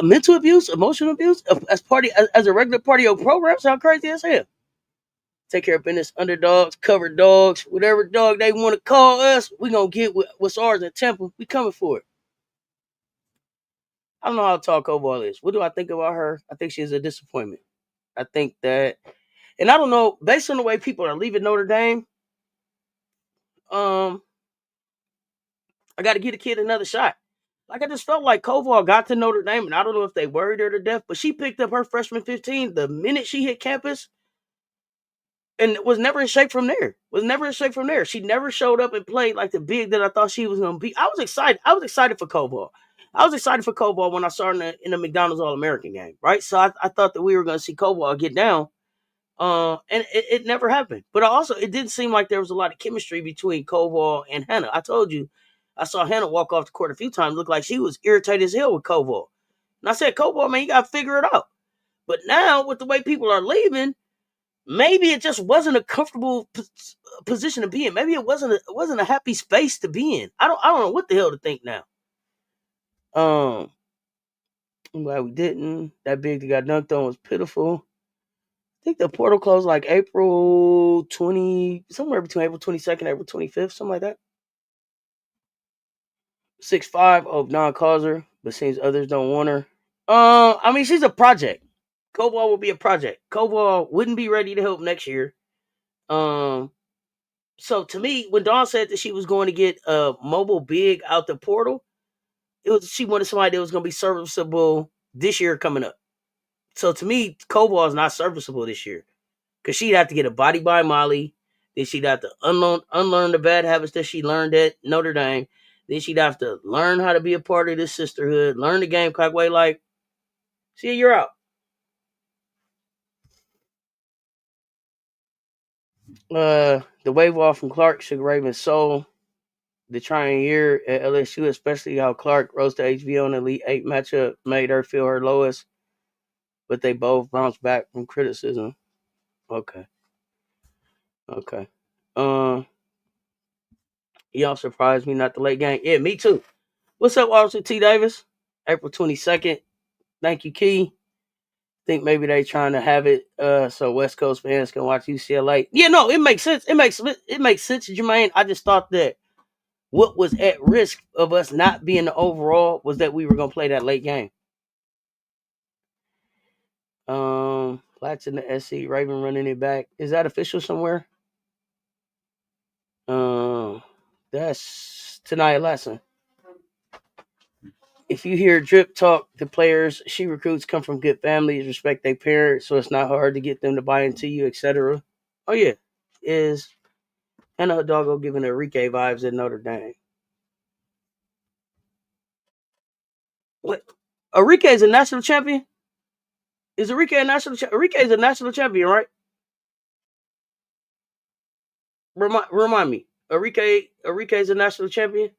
A: mental abuse, emotional abuse, as a regular part of your program. Sound crazy as hell. Take care of business, underdogs, covered dogs, whatever dog they want to call us. We gonna get what's ours in Tampa. We coming for it. I don't know how tall Cobalt is. What do I think about her? I think she's a disappointment. I think that, and I don't know, based on the way people are leaving Notre Dame, um, I got to give the kid another shot. Like I just felt like Koval got to Notre Dame, and I don't know if they worried her to death, but she picked up her freshman 15 the minute she hit campus, and was never in shape from there. Was never in shape from there. She never showed up and played like the big that I thought she was going to be. I was excited. I was excited for Koval. I was excited for Koval when I saw her in the McDonald's All American game, right? So I thought that we were going to see Koval get down. And it never happened. But also, it didn't seem like there was a lot of chemistry between Koval and Hannah. I told you, I saw Hannah walk off the court a few times, looked like she was irritated as hell with Koval. And I said, Koval, man, you got to figure it out. But now, with the way people are leaving, maybe it just wasn't a comfortable position to be in. Maybe it wasn't a happy space to be in. I don't know what the hell to think now. Um, I'm glad we didn't. That big that got dunked on was pitiful. I think the portal closed like April 20, somewhere between April 22nd, April 25th, something like that. 6'5" of non-causer, but seems others don't want her. I mean, she's a project. Koval will be a project. Koval wouldn't be ready to help next year. Um, so to me, when Dawn said that she was going to get a mobile big out the portal, it was she wanted somebody that was going to be serviceable this year coming up. So to me, Koval is not serviceable this year because she'd have to get a body by Molly. Then she'd have to unlearn the bad habits that she learned at Notre Dame. Then she'd have to learn how to be a part of this sisterhood, learn the Gamecock way. Like, see, you're out. The wave off from Clark shook Raven's soul. The trying year at LSU, especially how Clark rose to HVO in the Elite Eight matchup, made her feel her lowest, but they both bounced back from criticism. Okay. Okay. Um, y'all surprised me not the late game. Yeah, me too. What's up, Officer T. Davis? April 22nd. Thank you, Key. Think maybe they trying to have it so West Coast fans can watch UCLA. Yeah, no, it makes sense. It makes sense, Jermaine. I just thought that what was at risk of us not being the overall was that we were gonna play that late game. Flats in the SC, Raven running it back. Is that official somewhere? Um, that's tonight lesson. If you hear Drip talk, the players she recruits come from good families, respect their parents, so it's not hard to get them to buy into you, etc. Oh yeah, is Hannah Hidalgo giving Enrique vibes at Notre Dame? What? Enrique is a national champion. Is Enrique a national? Enrique is a national champion, right? Remind me. Enrique is a national champion.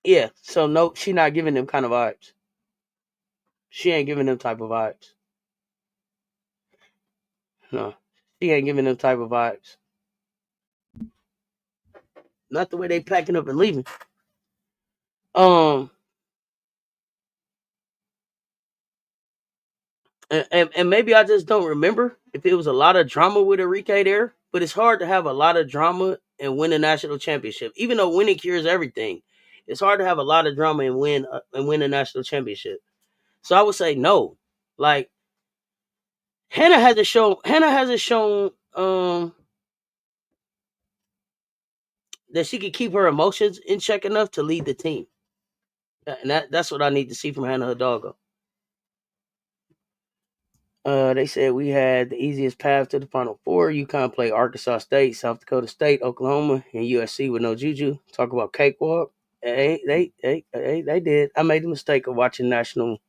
A: Yeah. So no, she not giving them kind of vibes. She ain't giving them type of vibes. No, she ain't giving them type of vibes. Not the way they packing up and leaving. Um, and maybe I just don't remember if it was a lot of drama with Enrique there. But it's hard to have a lot of drama and win a national championship, even though winning cures everything. It's hard to have a lot of drama and win a national championship. So I would say no. Like Hannah hasn't shown that she could keep her emotions in check enough to lead the team. And that's what I need to see from Hannah Hidalgo. They said we had the easiest path to the Final Four. UConn played Arkansas State, South Dakota State, Oklahoma, and USC with no juju. Talk about cakewalk. They did. I made the mistake of watching national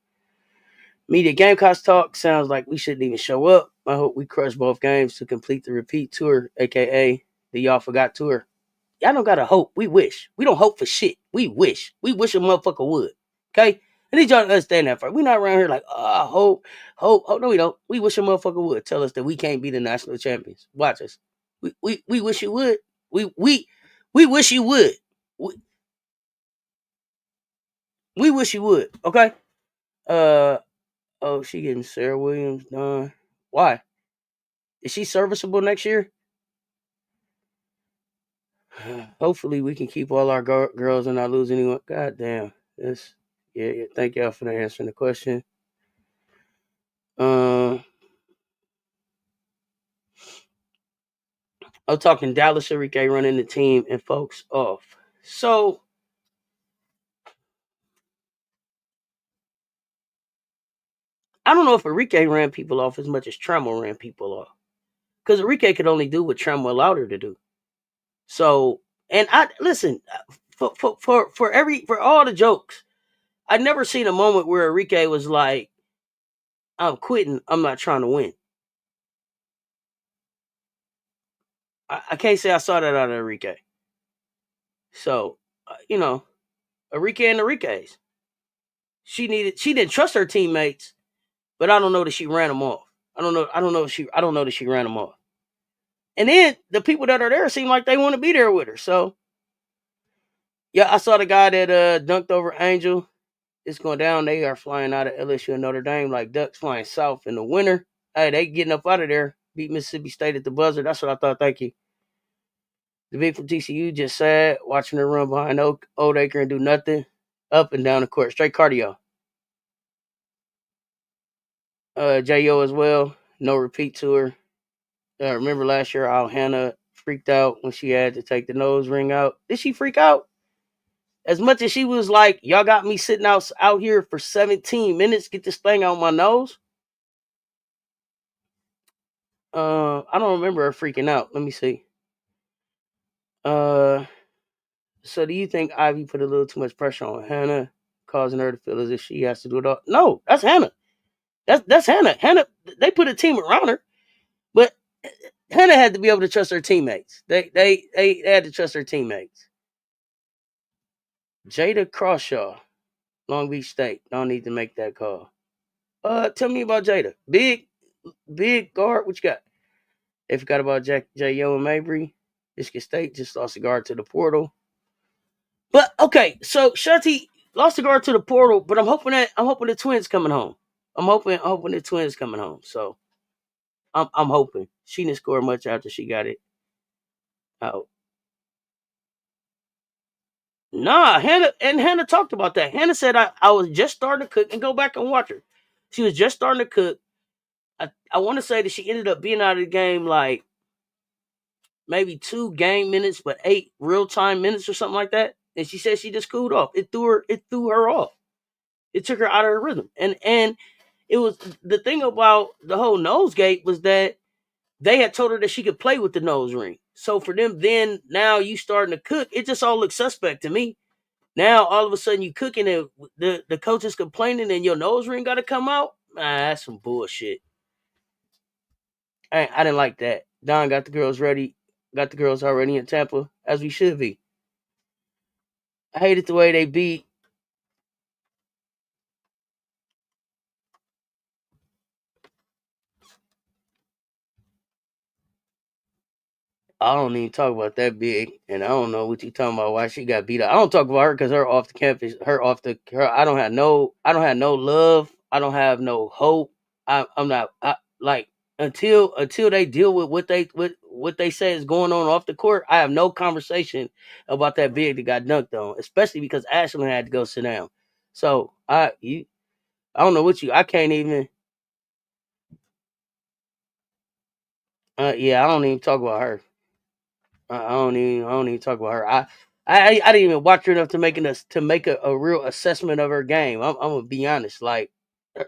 A: media Gamecocks talk. Sounds like we shouldn't even show up. I hope we crush both games to complete the repeat tour, aka the y'all forgot tour. Y'all don't gotta hope. We wish. We don't hope for shit. We wish. We wish a motherfucker would. Okay? I need y'all to understand that. We not around here like, oh, hope. No, we don't. We wish a motherfucker would tell us that we can't be the national champions. Watch us. We wish you would. We wish you would. We, we wish you would. Okay? Uh oh, she getting Sarah Williams done. Why? Is she serviceable next year? Hopefully we can keep all our girls and not lose anyone. God damn. This yeah. Thank y'all for answering the question. Um, I'm talking Dallas Enrique running the team and folks off. So I don't know if Enrique ran people off as much as Tremel ran people off. Because Enrique could only do what Tremel allowed her to do. So and I listen for all the jokes, I never seen a moment where Enrique was like, I'm quitting, I'm not trying to win. I can't say I saw that out of Enrique. So, Enrique and Enrique's. She didn't trust her teammates, but I don't know that she ran them off. I don't know. I don't know if she. I don't know that she ran them off. And then the people that are there seem like they want to be there with her. So yeah, I saw the guy that dunked over Angel. It's going down. They are flying out of LSU and Notre Dame like ducks flying south in the winter. Hey, they getting up out of there. Beat Mississippi State at the buzzer. That's what I thought. Thank you. The big from TCU just sad watching her run behind Old Acre and do nothing. Up and down the court. Straight cardio. J.O. as well. No repeat to her. Remember last year, Hannah freaked out when she had to take the nose ring out. Did she freak out? As much as she was like, y'all got me sitting out here for 17 minutes, get this thing out my nose. I don't remember her freaking out. Let me see. Uh, so do you think Ivy put a little too much pressure on Hannah, causing her to feel as if she has to do it all? No, that's Hannah. That's Hannah. Hannah, they put a team around her, but Hannah had to be able to trust her teammates. They had to trust her teammates. Jada Crawshaw, Long Beach State. Don't need to make that call. Tell me about Jada. Big guard. What you got? They forgot about J.O. and Mabry. Michigan State just lost a guard to the portal. But okay, so Shanti lost a guard to the portal, but I'm hoping the twins coming home. I'm hoping the twins coming home. So I'm hoping she didn't score much after she got it out. Nah, Hannah talked about that. Hannah said I was just starting to cook and go back and watch her. She was just starting to cook. I want to say that she ended up being out of the game like maybe 2 game minutes, but 8 real time minutes or something like that. And she said she just cooled off. It threw her off. It took her out of her rhythm. And it was the thing about the whole nose gate was that they had told her that she could play with the nose ring. So for them, then now you starting to cook, it just all looks suspect to me. Now all of a sudden you cooking and the coach is complaining and your nose ring got to come out. That's some bullshit. I didn't like that. Don got the girls ready, got the girls already in Tampa as we should be. I hated the way they beat. I don't even talk about that big, and I don't know what you talking about. Why she got beat up? I don't talk about her because her off the campus, her off the. Her, I don't have no love. I don't have no hope. I'm not like until they deal with what they say is going on off the court. I have no conversation about that big that got dunked on, especially because Ashlyn had to go sit down. So I don't know what you. I can't even. Yeah, I don't even talk about her. I don't even talk about her. I didn't even watch her enough to make a real assessment of her game. I'm gonna be honest. Like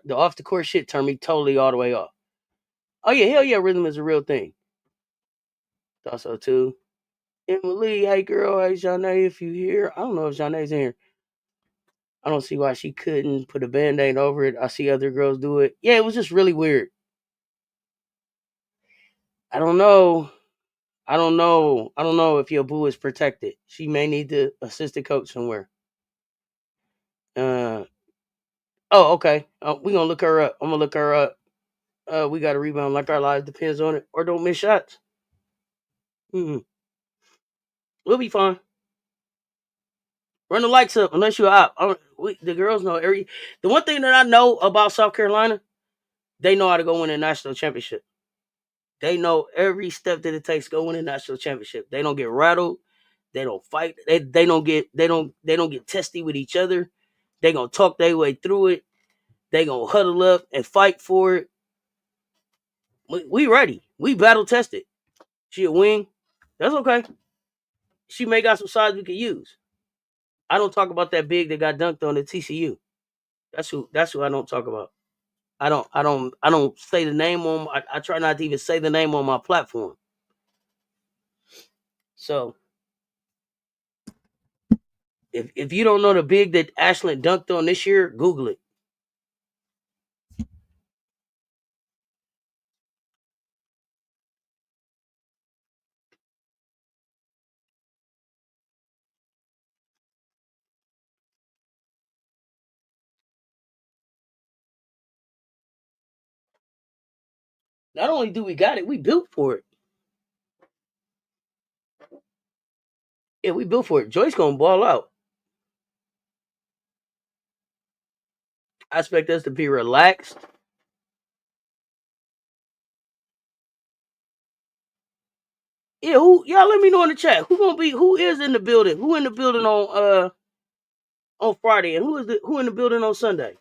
A: the off the court shit turned me totally all the way off. Oh yeah, hell yeah, rhythm is a real thing. Thought so too. Emily, hey girl, hey Janae, if you here, I don't know if Janae's in here. I don't see why she couldn't put a band-aid over it. I see other girls do it. Yeah, it was just really weird. I don't know. I don't know if your boo is protected. She may need the assistant coach somewhere. Uh oh, okay. We gonna look her up. I'm gonna look her up. We got to rebound like our lives depends on it, or don't miss shots. Mm-hmm. We'll be fine. Run the lights up unless you're out. The girls know every. The one thing that I know about South Carolina, they know how to go win a national championship. They know every step that it takes to go win a national championship. They don't get rattled. They don't fight. They don't get testy with each other. They gonna talk their way through it. They gonna huddle up and fight for it. We ready. We battle tested. She a wing. That's okay. She may got some sides we could use. I don't talk about that big that got dunked on at TCU. That's who I don't talk about. I don't say the name on I try not to even say the name on my platform. So if you don't know the big that Ashland dunked on this year, Google it. Not only do we got it, we built for it. Yeah, we built for it. Joyce gonna ball out. I expect us to be relaxed. Yeah, who y'all let me know in the chat. Who is in the building? Who in the building on Friday and who in the building on Sunday?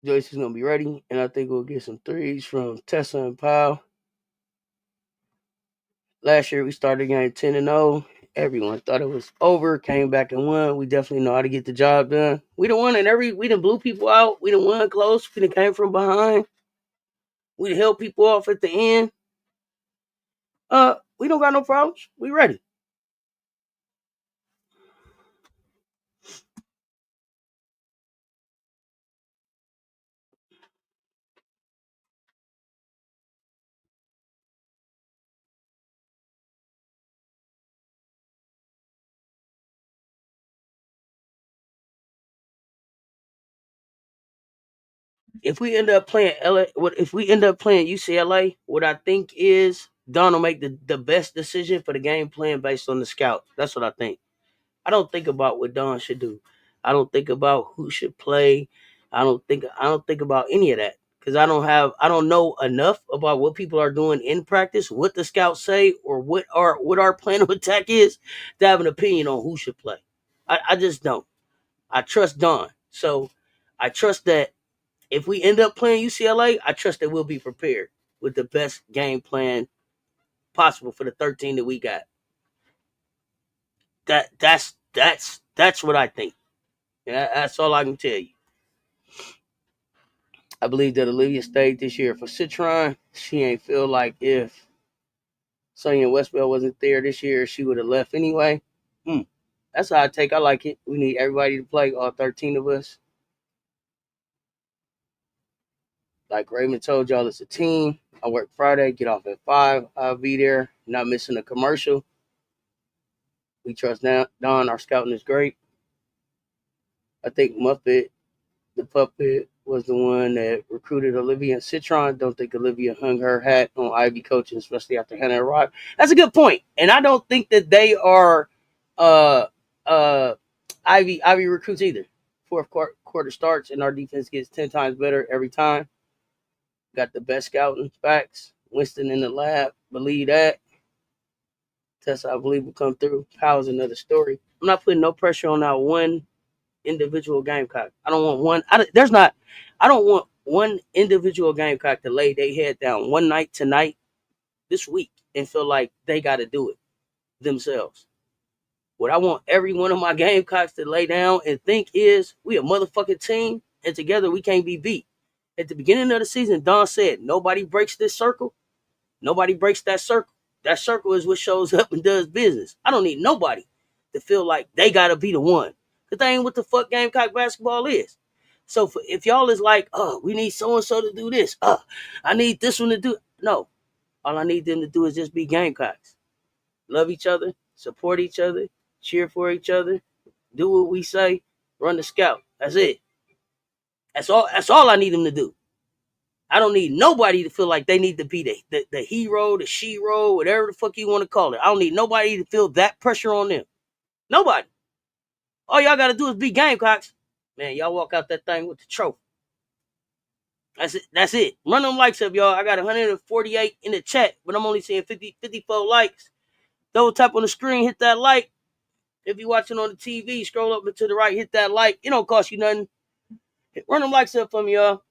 A: Joyce is gonna be ready, and I think we'll get some threes from Tessa and Powell. Last year we started game 10-0. Everyone thought it was over, came back and won. We definitely know how to get the job done. We done won we done blew people out. We done won close. We done came from behind. We done held people off at the end. We don't got no problems. We ready. If we end up playing if we end up playing UCLA, what I think is Don will make the best decision for the game plan based on the scout. That's what I think. I don't think about what Don should do. I don't think about who should play. I don't think about any of that because I don't know enough about what people are doing in practice, what the scouts say, or what our plan of attack is to have an opinion on who should play. I just don't. I trust Don, so I trust that if we end up playing UCLA, I trust that we'll be prepared with the best game plan possible for the 13 that we got. That's what I think. Yeah, that's all I can tell you. I believe that Olivia stayed this year for Citron. She ain't feel like if Sonya Westbell wasn't there this year, she would have left anyway. Hmm. That's how I take. I like it. We need everybody to play, all 13 of us. Like Raymond told y'all, it's a team. I work Friday, get off at 5. I'll be there, not missing a commercial. We trust Don. Our scouting is great. I think Muppet, the puppet, was the one that recruited Olivia and Citron. Don't think Olivia hung her hat on Ivy coaching, especially after Hannah arrived. That's a good point. And I don't think that they are uh uh Ivy recruits either. Fourth quarter starts and our defense gets 10 times better every time. Got the best scouting facts. Winston in the lab. Believe that. Tessa, I believe, will come through. Powell's another story. I'm not putting no pressure on that one individual Gamecock. I don't want one. I don't want one individual Gamecock to lay their head down one night tonight this week and feel like they got to do it themselves. What I want every one of my Gamecocks to lay down and think is we a motherfucking team and together we can't be beat. At the beginning of the season, Don said nobody breaks this circle. Nobody breaks that circle. That circle is what shows up and does business. I don't need nobody to feel like they gotta be the one. Cause that ain't what the fuck Gamecock basketball is. So if y'all is like, oh, we need so and so to do this. I need this one to do. No, all I need them to do is just be Gamecocks. Love each other, support each other, cheer for each other, do what we say, run the scout. That's it. That's all. That's all I need them to do. I don't need nobody to feel like they need to be the hero, the she-ro, whatever the fuck you want to call it. I don't need nobody to feel that pressure on them. Nobody. All y'all got to do is be Gamecocks. Man, y'all walk out that thing with the trophy. That's it. That's it. Run them likes up, y'all. I got 148 in the chat, but I'm only seeing 54 likes. Double tap on the screen, hit that like. If you're watching on the TV, scroll up and to the right, hit that like. It don't cost you nothing. Run them likes up for me, y'all.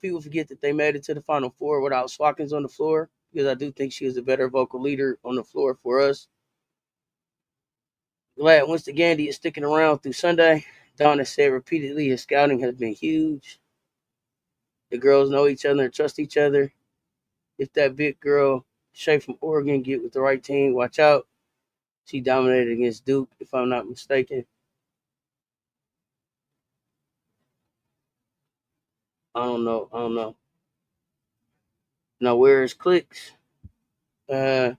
A: People forget that they made it to the Final Four without Swatkins on the floor because I do think she is a better vocal leader on the floor for us. Glad Winston Gandy is sticking around through Sunday. Don has said repeatedly his scouting has been huge. The girls know each other and trust each other. If that big girl, Shay from Oregon, get with the right team, watch out. She dominated against Duke, if I'm not mistaken. I don't know. Now, where is clicks? Uh,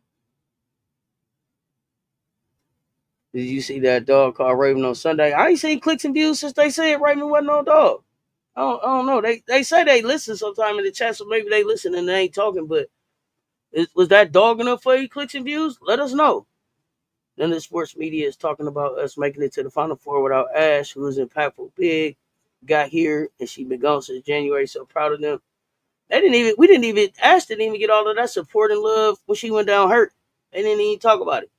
A: Did you see that dog called Raven on Sunday? I ain't seen clicks and views since they said Raven wasn't no dog. I don't know. They say they listen sometime in the chat, so maybe they listen and they ain't talking. But was that dog enough for you clicks and views? Let us know. Then the sports media is talking about us making it to the Final Four without Ash, who was impactful big, got here, and she been gone since January. So proud of them. Ash didn't even get all of that support and love when she went down hurt. They didn't even talk about it.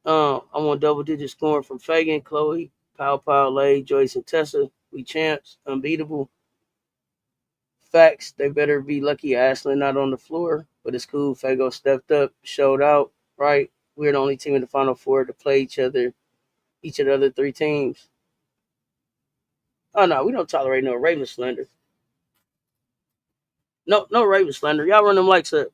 A: I want double digit scoring from Fagan, Chloe, Pow, Lay, Joyce, and Tessa. We champs, unbeatable. Facts, they better be lucky Ashlyn not on the floor, but it's cool. Fago stepped up, showed out, right? We're the only team in the Final Four to play each of the other three teams. Oh no, we don't tolerate no Raven slander. No Raven slander. Y'all run them likes up.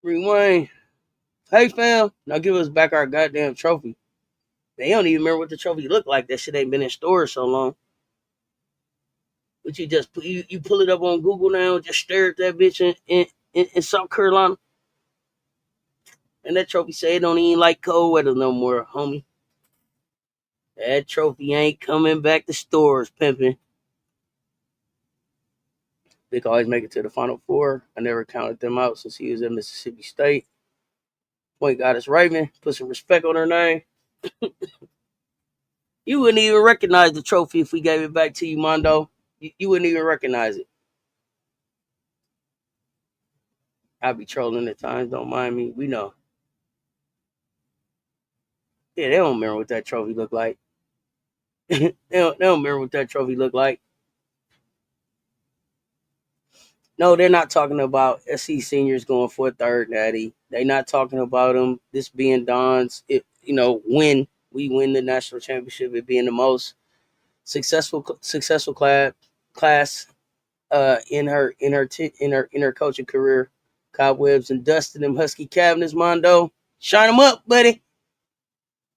A: Rewind. Hey fam, now give us back our goddamn trophy. They don't even remember what the trophy looked like. That shit ain't been in stores so long. But you just you pull it up on Google now, just stare at that bitch in South Carolina, and that trophy say it don't even like cold weather no more, homie. That trophy ain't coming back to stores, pimping. They can always make it to the Final Four. I never counted them out since he was at Mississippi State. Point God is Raven. Put some respect on her name. You wouldn't even recognize the trophy if we gave it back to you, Mondo. You wouldn't even recognize it. I be trolling at times. Don't mind me. We know. Yeah, they don't remember what that trophy looked like. They don't remember what that trophy looked like. No, they're not talking about SC seniors going for a third natty. They're not talking about them. This being Don's, when we win the national championship, it being the most successful class in her coaching career. Cobwebs and dust in them husky cabinets, Mondo. Shine them up, buddy.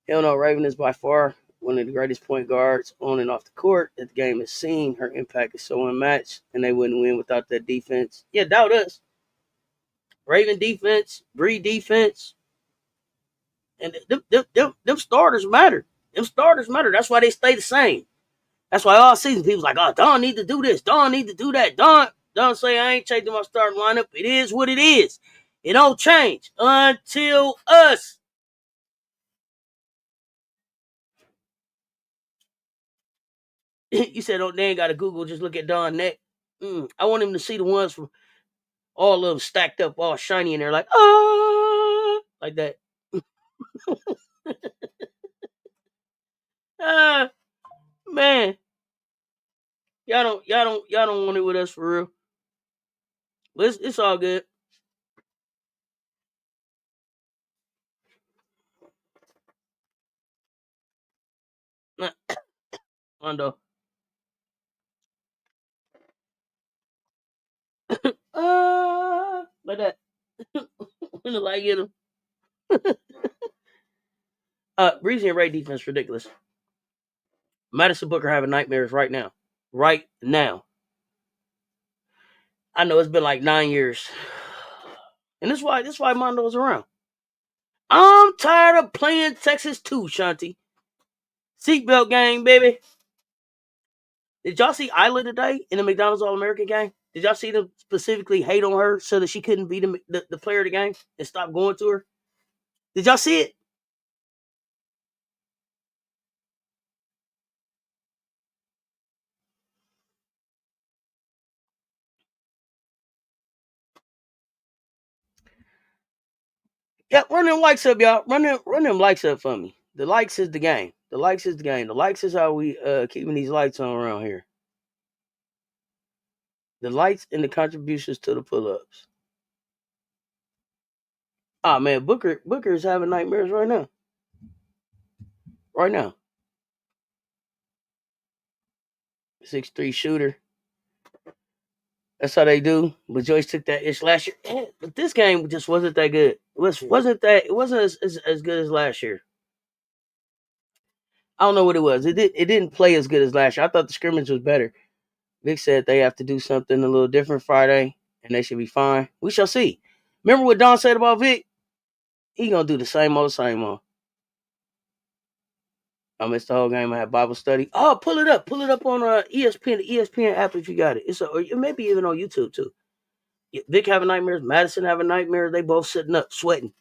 A: Hell no, Raven is by far one of the greatest point guards on and off the court that the game has seen. Her impact is so unmatched, and they wouldn't win without that defense. Yeah, doubt us. Raven defense, Bree defense, and them starters matter. Them starters matter. That's why they stay the same. That's why all season people's like, oh, Don need to do this. Don need to do that. Don say I ain't changing my starting lineup. It is what it is. It don't change until us. You said, oh, they ain't got to Google. Just look at Don neck. I want him to see the ones from all of them stacked up, all shiny in there, like like that. Ah, man, y'all don't want it with us for real. But it's all good. Nah, Mondo. Like that. When the light get him. Breezy and Ray defense ridiculous. Madison Booker having nightmares right now. Right now. I know it's been like 9 years. And this why Mondo's around. I'm tired of playing Texas too, Shanti. Seatbelt game, baby. Did y'all see Isla today in the McDonald's All American game? Did y'all see them specifically hate on her so that she couldn't be the player of the game and stop going to her? Did y'all see it? Yeah, run them likes up, y'all. Run them likes up for me. The likes is the game. The likes is the game. The likes is how we keeping these lights on around here. The lights and the contributions to the pull-ups. Ah man, Booker is having nightmares right now. Right now. 6'3" shooter. That's how they do. But Joyce took that ish last year. But this game just wasn't that good. It wasn't as good as last year. I don't know what it was. It didn't play as good as last year. I thought the scrimmage was better. Vic said they have to do something a little different Friday, and they should be fine. We shall see. Remember what Don said about Vic? He gonna do the same old, same old. I missed the whole game. I had Bible study. Oh, pull it up on ESPN, the ESPN app if you got it. Or it may be even on YouTube too. Vic having nightmares. Madison having nightmares. They both sitting up, sweating.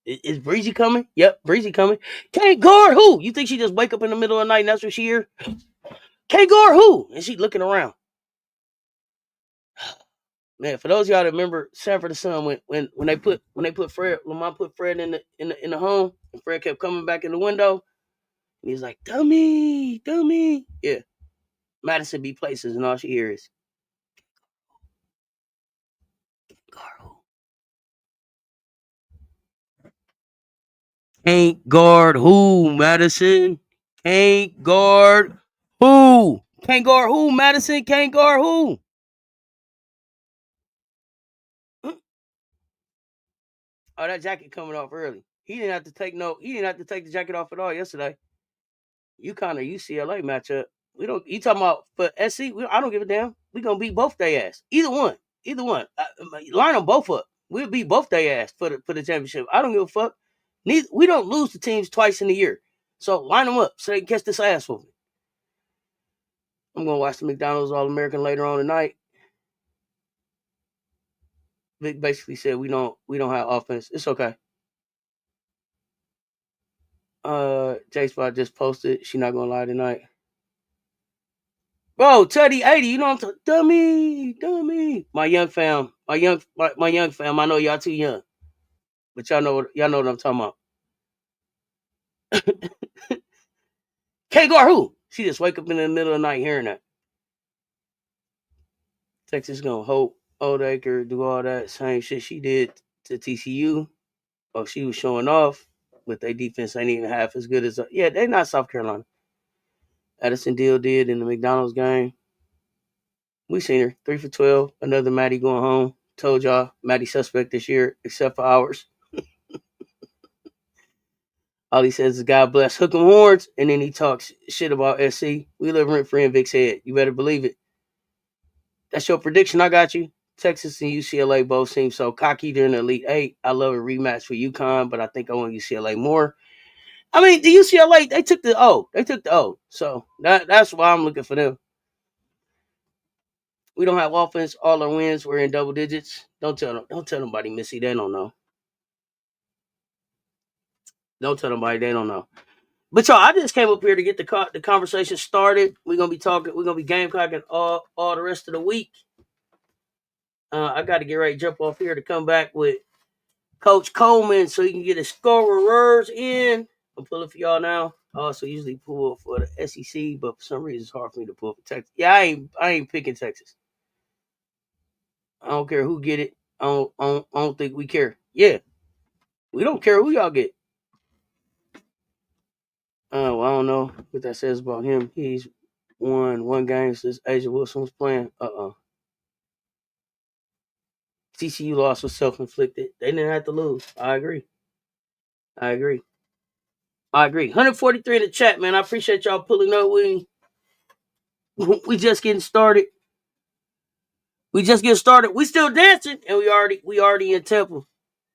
A: Is Breezy coming? Yep, Breezy coming. Can't guard who? You think she just wake up in the middle of the night and that's what she hear? Can't guard who? And she looking around. Man, for those of y'all that remember Sanford the Sun when they put Fred, Lamont put Fred in the home, and Fred kept coming back in the window, and he's like, dummy. Yeah. Madison be places and all she hears is guard who? Can't guard who, Madison? Can't guard who? Can't guard who, Madison? Can't guard who? Oh, that jacket coming off early. He didn't have to take the jacket off at all yesterday. UConn or UCLA matchup. We don't. You talking about for SC? I don't give a damn. We gonna beat both their ass. Either one. Line them both up. We'll beat both their ass for the championship. I don't give a fuck. We don't lose to teams twice in a year. So line them up so they can catch this ass for me. I'm gonna watch the McDonald's All American later on tonight. Vic basically said we don't have offense. It's okay. J Spot just posted. She not gonna lie tonight. Bro, Teddy 80, you know what I'm talking? Dummy. My young fam. My young fam. I know y'all too young. But y'all know what I'm talking about. Can't guard who? She just wake up in the middle of the night hearing that. Texas gonna hope Oldacre do all that same shit she did to TCU. Oh, she was showing off, but their defense ain't even half as good as they're not South Carolina. Addison Deal did in the McDonald's game. We seen her 3 for 12. Another Maddie going home. Told y'all Maddie suspect this year, except for ours. All he says is God bless, hook 'em horns, and then he talks shit about SC. We live rent free in Vic's head. You better believe it. That's your prediction. I got you. Texas and UCLA both seem so cocky during the Elite Eight. I love a rematch for UConn, but I think I want UCLA more. I mean, the UCLA, they took the O. So that's why I'm looking for them. We don't have offense. All our wins were in double digits. Don't tell nobody, Missy. They don't know. Don't tell nobody. They don't know. But y'all, I just came up here to get the conversation started. We're gonna be talking. We're gonna be gamecocking all the rest of the week. I got to get ready to jump off here to come back with Coach Coleman so he can get his scorers in. I'm pulling for y'all now. I also usually pull for the SEC, but for some reason it's hard for me to pull for Texas. Yeah, I ain't picking Texas. I don't care who get it. I don't think we care. Yeah, we don't care who y'all get. Well, I don't know what that says about him. He's won one game since Asia Wilson was playing. TCU loss was self-inflicted. They didn't have to lose. I agree. 143 in the chat, man. I appreciate y'all pulling up with me. We just getting started. We still dancing, and we already in Temple.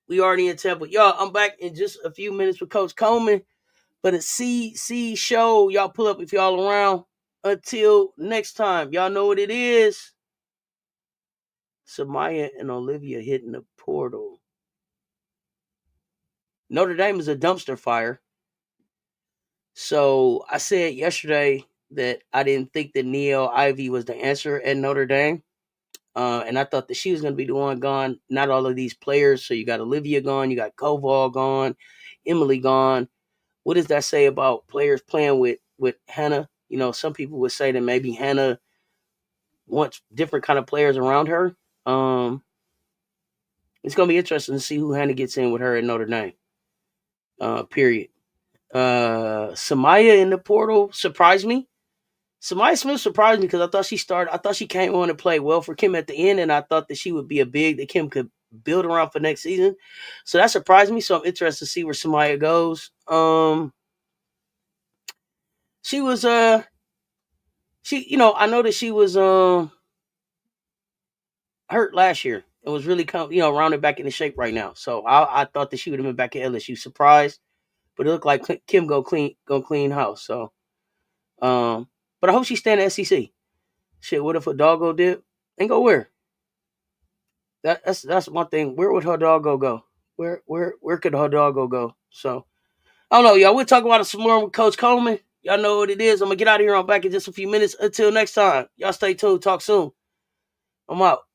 A: Y'all, I'm back in just a few minutes with Coach Coleman. But a C show. Y'all pull up if y'all around. Until next time, y'all know what it is. Samaya and Olivia hitting the portal. Notre Dame is a dumpster fire. So I said yesterday that I didn't think that Neil Ivy was the answer at Notre Dame. And I thought that she was going to be the one gone. Not all of these players. So you got Olivia gone. You got Koval gone. Emily gone. What does that say about players playing with Hannah? You know, some people would say that maybe Hannah wants different kind of players around her. It's going to be interesting to see who Hannah gets in with her at Notre Dame. Period. Samaya in the portal surprised me. Samaya Smith surprised me because I thought she came on and played well for Kim at the end, and I thought that she would be a big that Kim could build around for next season. So that surprised me. So I'm interested to see where Samaya goes. She was she I know that she was hurt last year and was really rounded back into shape right now. So I thought that she would have been back at LSU. Surprised, but it looked like Kim go clean house. So but I hope she stay in the SEC. Shit, what if a doggo dip and go where? That's one thing. Where would her doggo go? Where could her doggo go? So I don't know, y'all. We'll talk about it some more with Coach Coleman. Y'all know what it is. I'm gonna get out of here. I'm back in just a few minutes. Until next time, y'all stay tuned. Talk soon. I'm out.